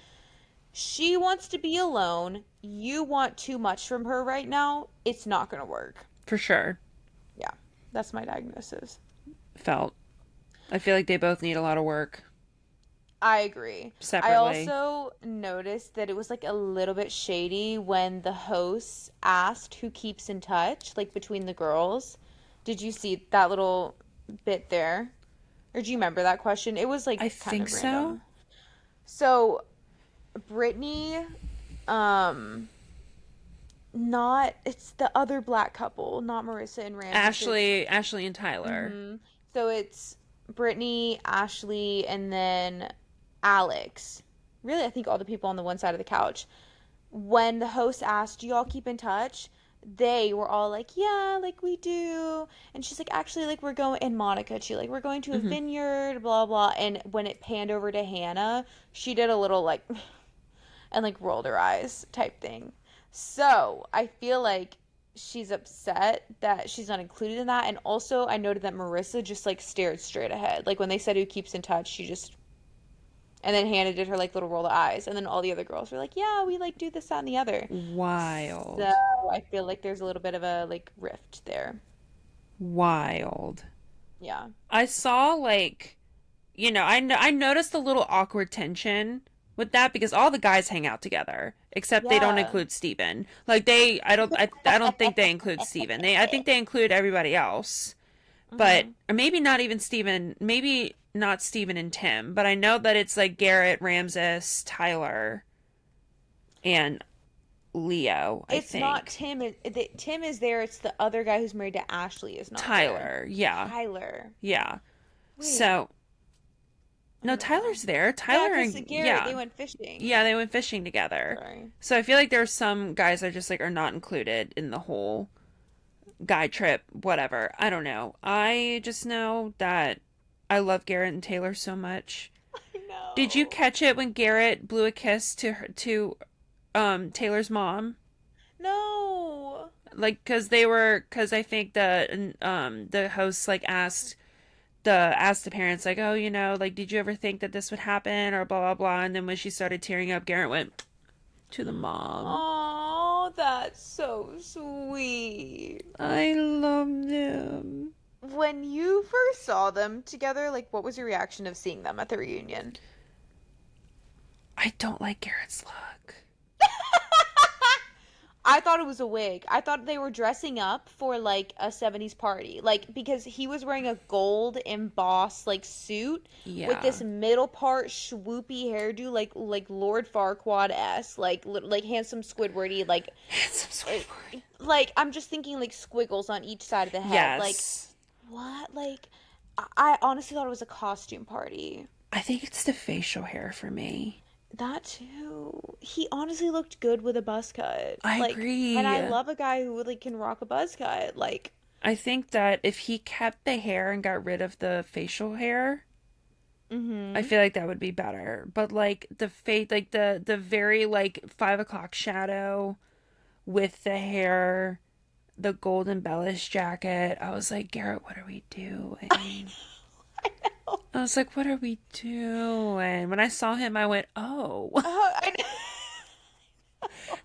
she wants to be alone. You want too much from her right now. It's not going to work. For sure. Yeah. That's my diagnosis. Felt. I feel like they both need a lot of work I agree. I separately. also noticed that it was like a little bit shady when the hosts asked who keeps in touch, like between the girls. Did you see that little bit there? Or do you remember that question? It was I like kind think of so. random. So, Brittany, um, not, it's the other black couple, not Marissa and Ramses. It's Ashley and Tyler. hmm. So it's Brittany, Ashley, and then Alex. Really, I think all the people on the one side of the couch. When the host asked, "Do y'all keep in touch?" They were all like, "Yeah, like we do." And she's like, "Actually, like we're going." And Monica too, like we're going to a Mm-hmm. vineyard, blah blah. And when it panned over to Hannah, she did a little like and like rolled her eyes type thing. So I feel like she's upset that she's not included in that. And also, I noted that Marissa just like stared straight ahead. Like when they said who keeps in touch, she just. And then Hannah did her like little roll of eyes. And then all the other girls were like, yeah, we like do this, that, and the other. So Wild. I feel like there's a little bit of a like rift there. Wild. Yeah. I saw like you know, I noticed a little awkward tension with that because all the guys hang out together except they don't Yeah. include Steven. Like I don't think they include Steven. I think they include everybody else. But Hmm. or maybe not even Steven, maybe not Steven and Tim, but I know that it's like Garrett, Ramses, Tyler, and Leo, I It's not think. Tim. Tim is there. It's the other guy who's married to Ashley is not there. Tyler, yeah. Tyler. Yeah. Wait, So I no, don't know. Tyler's there. Yeah, Tyler because and Garrett, yeah. they went fishing. Yeah, they went fishing together. Sorry. So I feel like there's some guys that just like are not included in the whole guy trip, whatever. I don't know. I just know that I love Garrett and Taylor so much. I Did you know. catch it when Garrett blew a kiss to Taylor's mom? No. Like cuz I think the hosts like asked the parents like, "Oh, you know, like did you ever think that this would happen or blah blah blah." And then when she started tearing up, Garrett went to the mom. Oh, that's so sweet. I loved him. When you first saw them together, like, what was your reaction of seeing them at the reunion? I don't like Garrett's look. I thought it was a wig. I thought they were dressing up for like a 70s party. Like because he was wearing a gold embossed like suit with Yeah. this middle part swoopy hairdo like Lord Farquaad-esque, like handsome Squidwardy Handsome uh, Squidward. like I'm just thinking like squiggles on each side of the head. Like Yes. what? Like I honestly thought it was a costume party. I think it's the facial hair for me. That too. He honestly looked good with a buzz cut. I Like, and agree. I love a guy who like can rock a buzz cut. Like, I think that if he kept the hair and got rid of the facial hair, I mm-hmm. feel like that would be better. But like the face, like the very like 5 o'clock shadow with the hair, the gold embellished jacket, I was like, Garrett, what are we doing? I know. I was like, what are we doing? When I saw him, I went, oh, I know.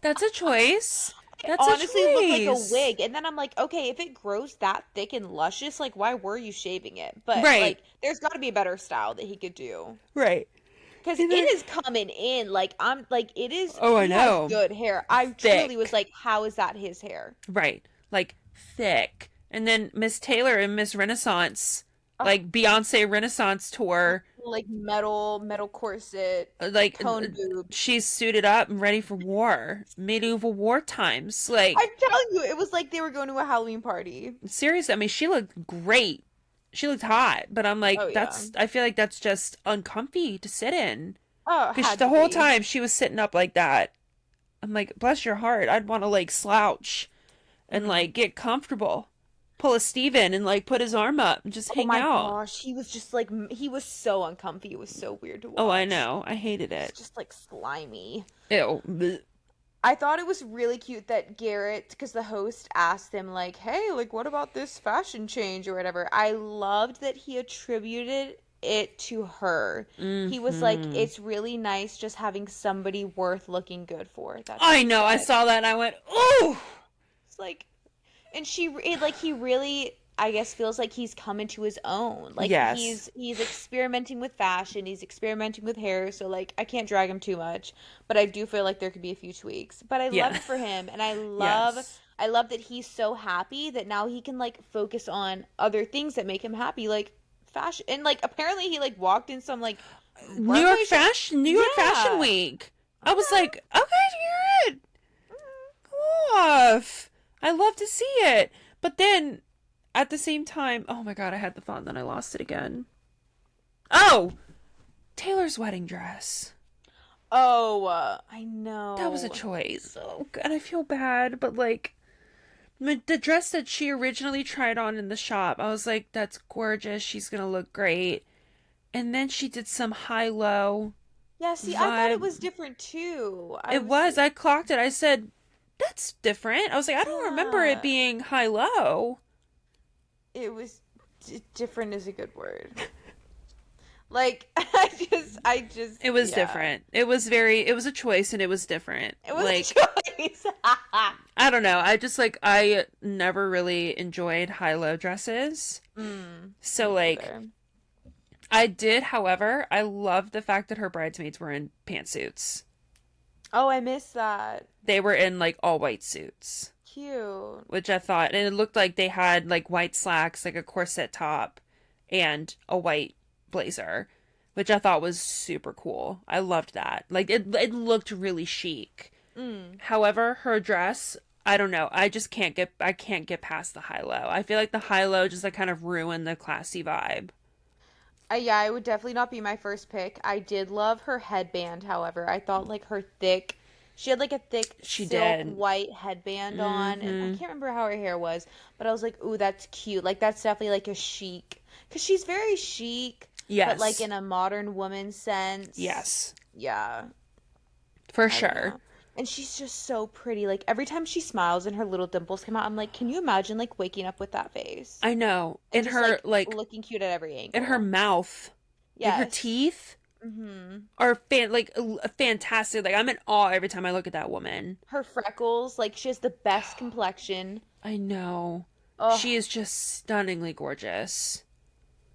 that's a choice. It That's a honestly looked like a choice. wig, and then I'm like, okay, if it grows that thick and luscious, like, why were you shaving it? But Right, like, there's got to be a better style that he could do. right. Because And it then, is coming in. Like, I'm like, it is, oh, I he has know. good hair. I truly was Thick. like, how is that his hair? Right. Like thick. And then Miss Taylor and Miss Renaissance, Ugh, like Beyonce Renaissance tour, like metal corset, like cone boobs. she's suited up and ready for war. Medieval war times. I'm Like telling you, it was like they were going to a Halloween party. seriously, I mean she looked great. She looked hot, but I'm Oh like yeah. that's I feel like that's just uncomfy to sit in. Oh, it Cuz had the to whole be. time she was sitting up like that. I'm like, bless your heart. I'd want to like slouch and Mm. like get comfortable. Pull a Steven and like put his arm up and just Oh hang my out. gosh, he was just like he was so uncomfy. It was so weird to Oh, I watch. know. I hated He's it. just like slimy. Ew. Blech. I thought it was really cute that Garrett, because the host asked him like, "Hey, like what about this fashion change or whatever?" I loved that he attributed it to her. He was like, Mm-hmm. "It's really nice just having somebody worth looking good for." That's what I he know. I said. saw that and I went, ooh. It's like, and like he really I guess feels like he's coming to his own. Like Yes. he's experimenting with fashion, he's experimenting with hair, so like I can't drag him too much, but I do feel like there could be a few tweaks. But I love Yeah. it for him, and Yes. I love that he's so happy that now he can like focus on other things that make him happy, like fashion. And like apparently he like walked in some like runway show. New York Fashion Yeah. Week. I was Okay. like, okay, Jared, go off. I love to see it. But then at the same time, oh my God, I had the thought and then I lost it again. Oh, Taylor's wedding dress. Oh, I That was a know. choice. Oh, God, I feel bad, but like, the dress that she originally tried on in the shop, I was like, that's gorgeous. She's gonna look great. And then she did some high low Yeah, see, I thought it vibe. was different too. I It was, was. I clocked it. I said, that's different. I was like, I don't remember it yeah, being high low. it was different is a good word. Like, I just, It was yeah, different. It was a choice and it was different. it was Like, a choice. I don't know. I just like, I never really enjoyed high low dresses. So, Me like, neither. I did, however, I loved the fact that her bridesmaids were in pantsuits. Oh, I missed that. They were in like all white suits, Cute. which I thought, and it looked like they had like white slacks, like a corset top, and a white blazer, which I thought was super cool. I loved that. Like it looked really chic. Mm. However, her dress, I don't know. I can't get past the high low. I feel like the high low just like kind of ruined the classy vibe. Yeah, it would definitely not be my first pick. I did love her headband, however. I thought like her thick, she had like a thick She silk did. white headband on, and I Mm-hmm. can't remember how her hair was, but I was like, ooh, that's cute. Like that's definitely like a chic, because she's very chic, but like Yes. in a modern woman sense. Yes. Yeah, For I don't sure. know. And she's just so pretty. Like every time she smiles and her little dimples come out, I'm like, can you imagine like waking up with that face I know. and And just her like like looking cute at every and her angle? mouth, like her Yes. teeth Mm-hmm. are fantastic. Like I'm in awe every time I look at that woman. Her freckles, like she has the best complexion. I know. Oh, She is just stunningly gorgeous.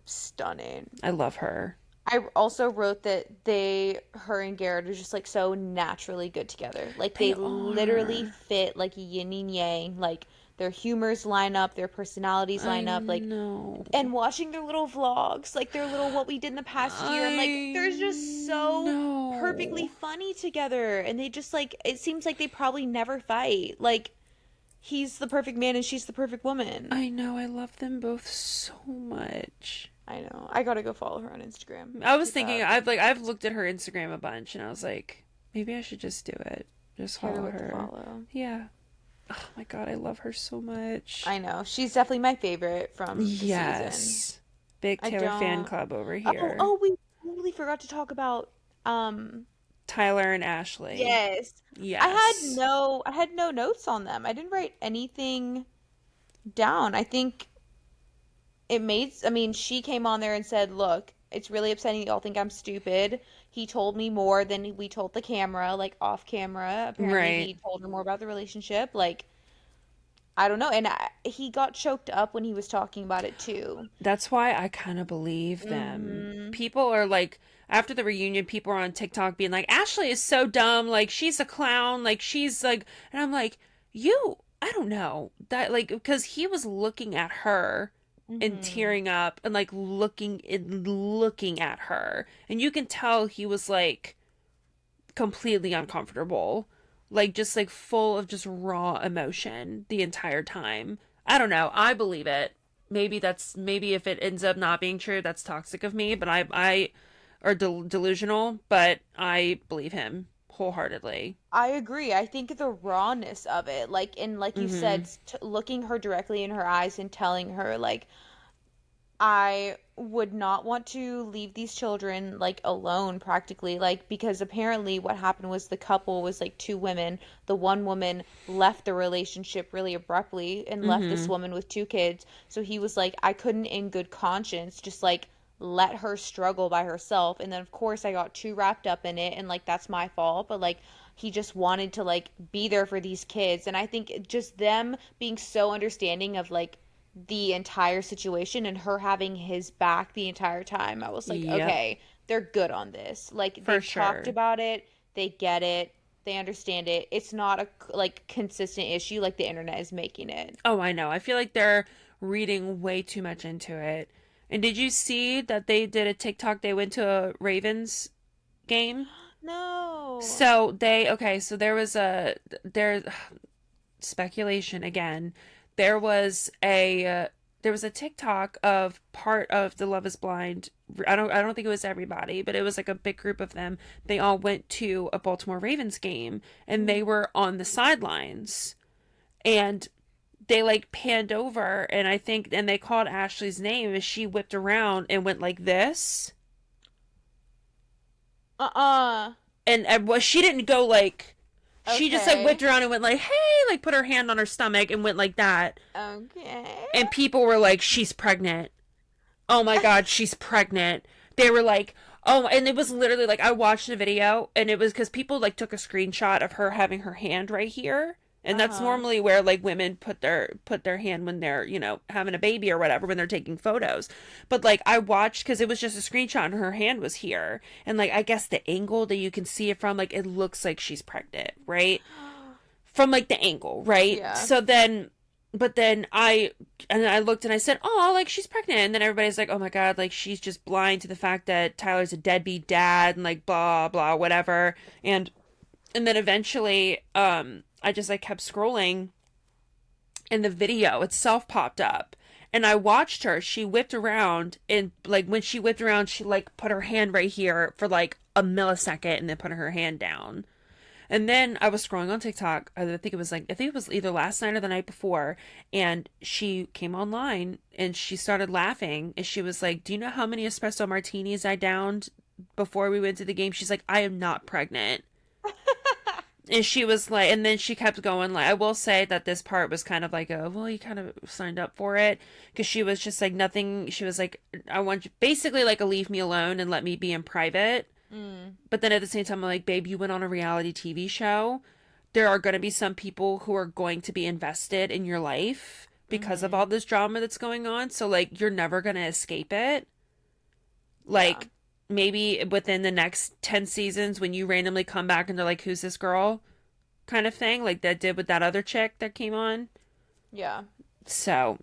stunning. I love her. I also wrote that her and Garrett are just like so naturally good together. Like They they literally are. fit like yin and yang. Like their humors line up, their personalities I line up. Like, know. and watching their little vlogs, like their little what we did in the past year, I'm like, I they're just so perfectly know. funny together. And they just like, it seems like they probably never fight. Like, he's the perfect man and she's the perfect woman. I know. I love them both so much. I know. I gotta go follow her on Instagram. I was Keep thinking up. I've looked at her Instagram a bunch and I was like, maybe I should just do it. Just Hit her follow with the her. follow. Yeah. Oh my god, I love her so much. I know. She's definitely my favorite from the season. Yes. Big I Taylor fan don't. club over Oh, here. oh, we totally forgot to talk about. Um, Tyler and Ashley. yes. Yes. I had no notes on them. I didn't write anything down. I think I mean, she came on there and said, "Look, it's really upsetting that y'all think I'm stupid. He told me more than we told the camera, like off camera. Apparently, Right. he told her more about the relationship. Like, I don't know. And he got choked up when he was talking about it too. That's why I kind of believe them. Hmm. People are like, after the reunion, people are on TikTok being like, Ashley is so dumb. Like, she's a clown. Like, she's like, and I'm like, I don't know. That, like, because he was looking at her and Hmm. tearing up and like looking at her. And you can tell he was like completely uncomfortable. Like, just like full of just raw emotion the entire time. I don't know. I believe it. Maybe if it ends up not being true, that's toxic of me, but I or delusional, but I believe him wholeheartedly. I agree. I think the rawness of it, like you Mm-hmm. said, looking her directly in her eyes and telling her, like, I would not want to leave these children like alone practically, like, because apparently what happened was the couple was like two women. The one woman left the relationship really abruptly and left this Mm-hmm. woman with two kids. So he was like, I couldn't in good conscience just like let her struggle by herself. And then of course I got too wrapped up in it and like that's my fault, but like he just wanted to like be there for these kids. And I think just them being so understanding of like the entire situation and her having his back the entire time, I was like, Yep, okay, they're good on this. Like for they've talked sure. about it, they get it, they understand it. It's not a like consistent issue like the internet is making it. Oh, I know. I feel like they're reading way too much into it. And did you see that they did a TikTok? They went to a Ravens game. No. So they okay. So there's speculation again. There was a TikTok of part of the Love Is Blind. I don't think it was everybody, but it was like a big group of them. They all went to a Baltimore Ravens game and they were on the sidelines and they like panned over and they called Ashley's name and she whipped around and went like this. Uh-uh. And well, she didn't go like she just like whipped Okay. around and went like, hey, like put her hand on her stomach and went like that. Okay. And people were like, she's pregnant. Oh my God, she's pregnant. They were like, oh, and it was literally like, I watched the video and it was because people like took a screenshot of her having her hand right here. And that's Uh-huh. normally where like women put their hand when they're, having a baby or whatever, when they're taking photos. But like I watched because it was just a screenshot and her hand was here. And like I guess the angle that you can see it from, like it looks like she's pregnant, right? From like the angle, right? Yeah. So then but then I looked and I said, "Oh, like she's pregnant." And then everybody's like, "Oh my God, like she's just blind to the fact that Tyler's a deadbeat dad and like blah blah whatever." And then eventually I just like kept scrolling and the video itself popped up. And I watched her. She whipped around and like when she whipped around, she like put her hand right here for like a millisecond and then put her hand down. And then I was scrolling on TikTok. I think it was either last night or the night before. And she came online and she started laughing. And she was like, "Do you know how many espresso martinis I downed before we went to the game?" She's like, "I am not pregnant." And she was like, and then she kept going. Like, I will say that this part was kind of like well, you kind of signed up for it. Because she was just like, nothing. She was like, I want you, basically like a leave me alone and let me be in private. Mm. But then at the same time, I'm like, babe, you went on a reality TV show. There are going to be some people who are going to be invested in your life because of Mm-hmm. all this drama that's going on. So, like, you're never going to escape it. Yeah. Like, maybe within the next 10 seasons when you randomly come back and they're like, who's this girl? Kind of thing, like that did with that other chick that came on. Yeah. So,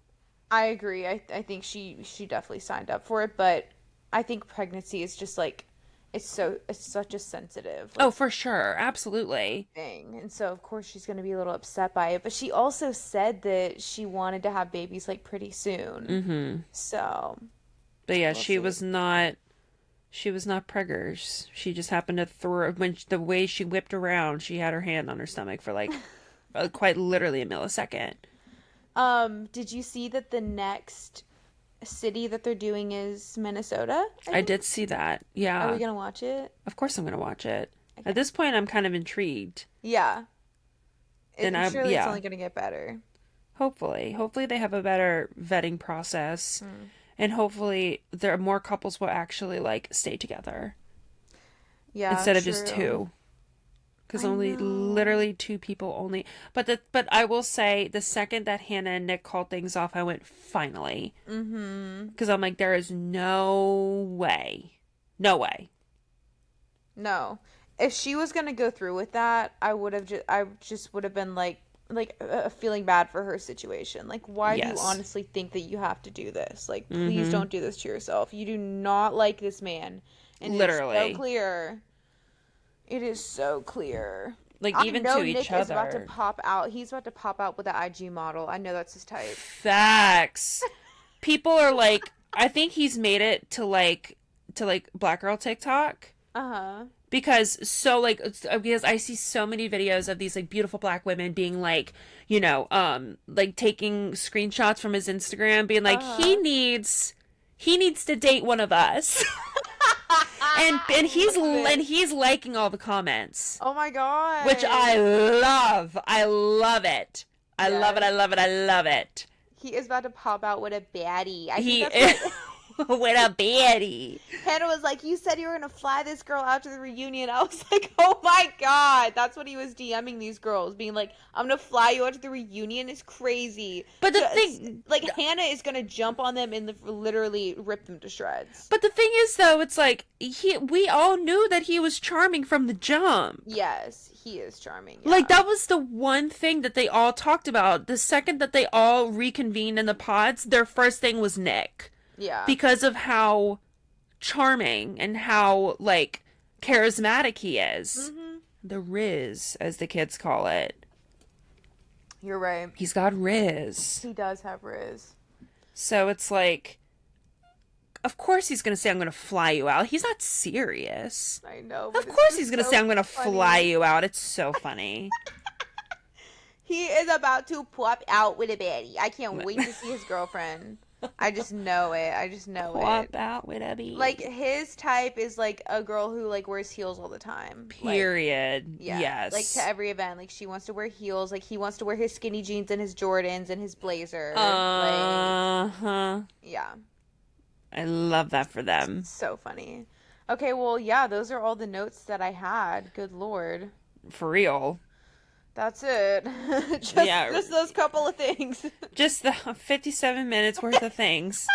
I agree. I think she definitely signed up for it, but I think pregnancy is just like it's such a sensitive oh, like for sure. Absolutely. thing. And so of course she's going to be a little upset by it, but she also said that she wanted to have babies like pretty soon. Mm-hmm. So, But yeah, we'll see. she was not preggers. She just happened to throw, the way she whipped around, she had her hand on her stomach for like quite literally a millisecond. Did you see that the next city that they're doing is Minnesota, I I think? did see that. Are we Yeah. going to watch it? Of course I'm going to watch it. At Okay. this point, I'm kind of intrigued. Yeah. And Surely it's yeah, only going to get better. hopefully. Hopefully they have a better vetting process. Mm. And hopefully there are more couples will actually like stay together Yeah, instead of just true. two. Because I only know. literally two people only. But I will say the second that Hannah and Nick called things off, I went finally. Mm-hmm. Because I'm like, there is no way. No way. No. If she was gonna go through with that, I just would have been like feeling bad for her situation. Like, why do you Yes. honestly think that you have to do this? Like, please Mm-hmm. don't do this to yourself. You do not like this man, and it is so Literally. clear. It is so clear. Like I even know to each Nick is about to other. pop out. He's about to pop out with the IG model. I know that's his type. Facts. People are like, I think he's made it to like black girl TikTok. Uh-huh. Because so like because I see so many videos of these like beautiful black women being like, like taking screenshots from his Instagram being like Uh-huh. he needs to date one of us. I love And it. he's liking all the comments, Oh my which God. I love. I love it. I love it. Yes. I love it. I love it. He is about to pop out with a baddie. I think He that's what with a baddie. Hannah was like. You said you were gonna fly this girl out to the reunion. I was like, oh my God. That's what he was DMing these girls, being like, I'm gonna fly you out to the reunion. It's crazy. But the Just thing like Hannah is gonna jump on them and literally rip them to shreds. But the thing is, though, it's like we all knew that he was charming from the jump. Yes, he is charming. Like Yeah. that was the one thing that they all talked about. The second that they all reconvened in the pods, their first thing was Nick Yeah. because of how charming and how like charismatic he is. Mm-hmm. The Riz, as the kids call it. You're right. He's got Riz. He does have Riz. So it's like, of course he's gonna say, I'm gonna fly you out. He's not serious. I know, Of but it's course he's just gonna say, so I'm gonna fly funny. you out. It's so funny. He is about to pop out with a baddie. I can't wait to see his girlfriend. I just know it. I just know it. Pop out with a Like baby. his type is like a girl who like wears heels all the time. Like Period. yeah, like to Yes. every event. Like she wants to wear heels. Like he wants to wear his skinny jeans and his Jordans and his blazer. Like Uh-huh. yeah, I love that for them. so funny. Okay, well yeah, those are all the notes that I had. Good lord. For real. That's it. just Yeah. just those couple of things. Just the 57 minutes worth of things.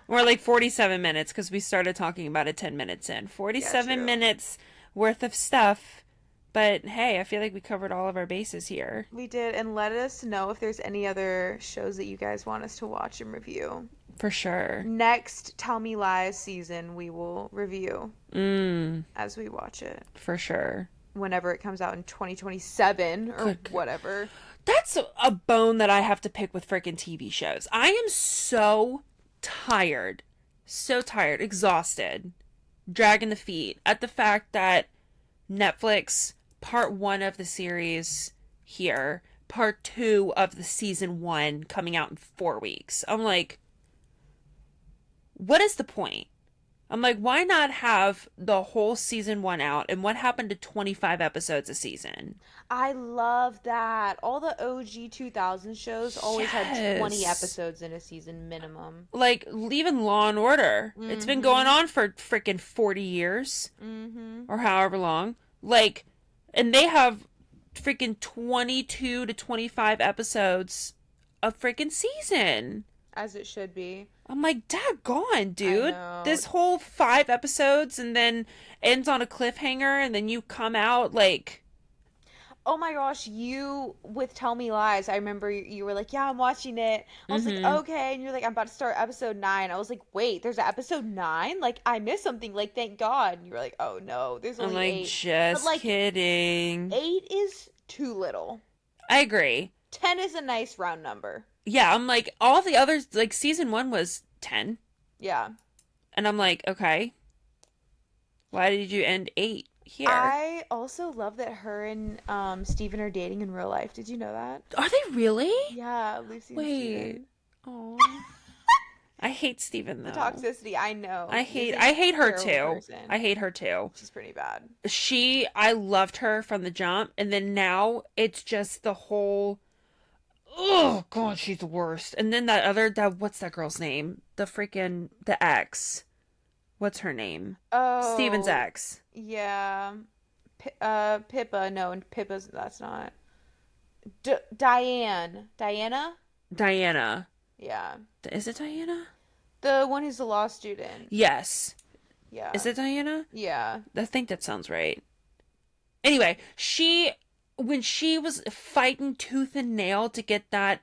Or like 47 minutes because we started talking about it 10 minutes in. Yeah, 47 true. minutes worth of stuff. But hey, I feel like we covered all of our bases here. We did, and let us know if there's any other shows that you guys want us to watch and review. For sure. Next Tell Me Lies season, we will review Mm, as we watch it for sure. whenever it comes out in 2027 or Good. whatever. That's a bone that I have to pick with freaking TV shows. I am so tired, exhausted, dragging the feet at the fact that Netflix, part one of the series here, part two of the season one coming out in 4 weeks. I'm like, what is the point? I'm like, why not have the whole season one out? And what happened to 25 episodes a season? I love that. All the OG 2000 shows always had 20 Yes. episodes in a season minimum. Like, even Law and Order. It's been going Mm-hmm. on for freaking 40 years Mm-hmm. or however long. Like, and they have freaking 22 to 25 episodes a freaking season. As it should be. I'm like, daggone, I dude. know. This whole 5 episodes and then ends on a cliffhanger, and then you come out like, Oh my gosh, you with Tell Me Lies. I remember you were like, "Yeah, I'm watching it." I was like, mm-hmm. "Okay," and you're like, "I'm about to start episode 9." I was like, "Wait, there's an episode 9? Like, I missed something. Like, thank God." And you were like, "Oh no, there's I'm only like, 8." But just like, kidding. 8 is too little. I agree. 10 is a nice round number. Yeah, I'm like, all the others, like, season 1 was 10. Yeah. And I'm like, okay, why did you end 8 here? I also love that her and Steven are dating in real life. Did you know that? Are they really? Yeah, Lucy and Wait. Steven. Oh. I hate Steven The though. toxicity, I know. I He's hate a I hate her terrible too. person. I hate her too. She's pretty bad. I loved her from the jump, and then now it's just the whole, oh god, she's the worst. And then that what's that girl's name? The ex. What's her name? Steven's Oh, ex. yeah. Pippa. No, and Pippa's. That's not. Diane. Diana? Diana. Yeah. Is it Diana? The one who's the law student. Yes. Yeah. Is it Diana? Yeah. I think that sounds right. Anyway, when she was fighting tooth and nail to get that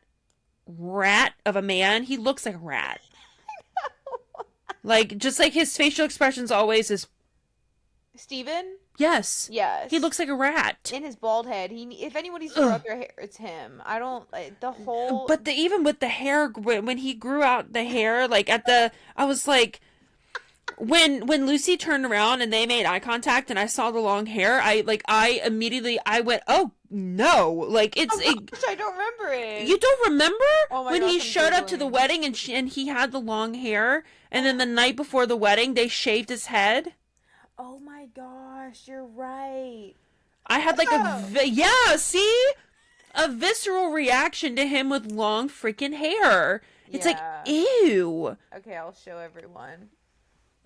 rat of a man, he looks like a rat. Like, just like his facial expressions always is, Steven? yes, he Yes. looks like a rat. In his bald head. If anyone needs to grow Ugh. up their hair, it's him. I don't. The whole. But even with the hair, when he grew out the hair, like I was like, when Lucy turned around and they made eye contact and I saw the long hair, I immediately I went, oh no, like Oh gosh, I don't remember it. you don't remember Oh my when gosh, he I'm showed up to the Googling. wedding and he had the long hair, and then the night before the wedding they shaved his head. Oh my gosh, you're right. I had like Oh. yeah, see, a visceral reaction to him with long freaking hair. It's like, Yeah. ew. Okay, I'll show everyone.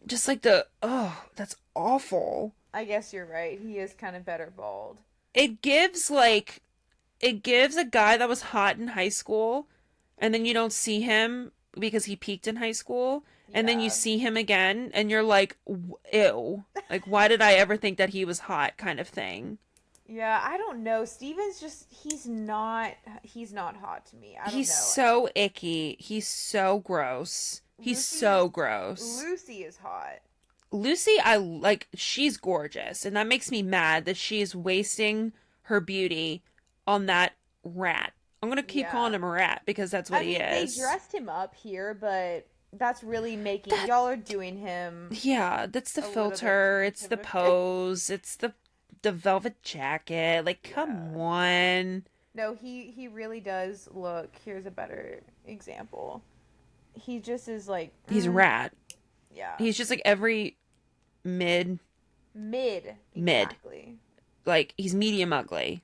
Just like that's awful. I guess you're right. He is kind of better bald. It gives a guy that was hot in high school, and then you don't see him because he peaked in high school, and then you Yeah. see him again and you're like, ew. Like, why did I ever think that he was hot, kind of thing. Yeah, I don't know. Steven's just he's not hot to me. I don't He's know. so icky. He's so gross. He's Lucy so gross. Lucy is hot. Lucy, I like, she's gorgeous, and that makes me mad that she is wasting her beauty on that rat. I'm gonna keep calling Yeah. him a rat because that's what I he mean, they is. dressed him up here, but that's really making y'all are doing him Yeah, that's the a little bit too filter, much it's of the a pose, it's the velvet jacket. Like, come Yeah. on. No, he really does look. Here's a better example. He just is like He's a rat. yeah. He's just like every mid Mid, mid. exactly. Like, he's medium ugly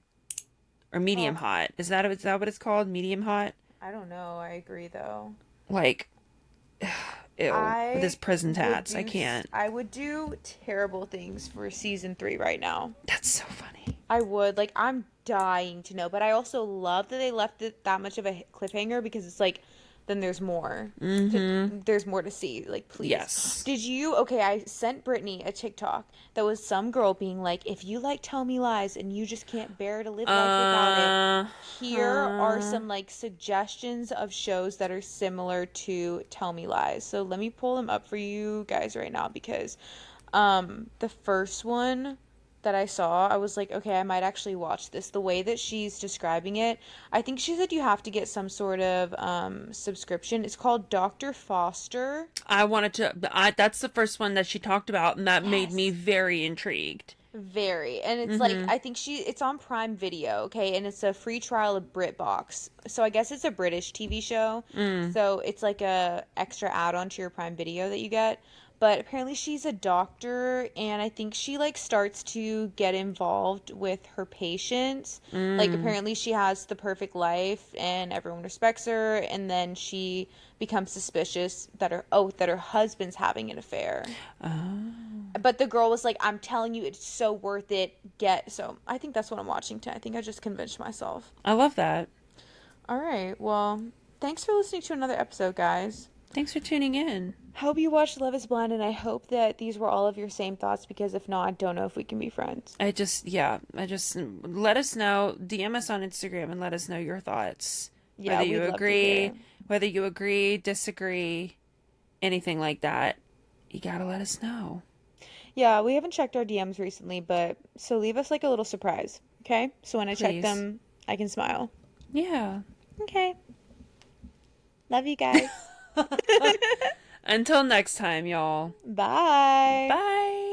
or medium Oh, hot. Is that what it's called? Medium hot? I don't know. I agree though. Like, ew, with his I prison would tats. I can't. I would do terrible things for season 3 right now. That's so funny. I would. Like, I'm dying to know, but I also love that they left it that much of a cliffhanger because it's like then there's more. There's more to see. Like, please. Yes. Did you? Okay, I sent Brittany a TikTok that was some girl being like, if you like Tell Me Lies and you just can't bear to live life without it, here are Uh, some like suggestions of shows that are similar to Tell Me Lies. So let me pull them up for you guys right now because the first one that I saw, I was like, okay, I might actually watch this. The way that she's describing it, I think she said you have to get some sort of subscription. It's called Dr. Foster. I wanted to. That's the first one that she talked about, and that made me Yes. very intrigued. Very. And it's like I think it's on Prime Video, okay? And it's a free trial of BritBox. So I guess it's a British TV show. So it's like a extra add-on to your Prime Video that you get. But apparently she's a doctor and I think she like starts to get involved with her patients. Like apparently she has the perfect life and everyone respects her and then she becomes suspicious that her husband's having an affair. But the girl was like, I'm telling you, it's so worth it. So I think that's what I'm watching tonight. I think I just convinced myself. I love that. All right. Well, thanks for listening to another episode, guys. Thanks for tuning in. Hope you watched Love is Blind, and I hope that these were all of your same thoughts, because if not, I don't know if we can be friends. I just let us know. DM us on Instagram and let us know your thoughts. Yeah, we'd love to hear. Whether you agree, disagree, anything like that, you gotta let us know. Yeah, we haven't checked our DMs recently, but so leave us like a little surprise, okay? So when I check Please. them, I can smile. Yeah. Okay. Love you guys. Until next time, y'all. Bye. Bye.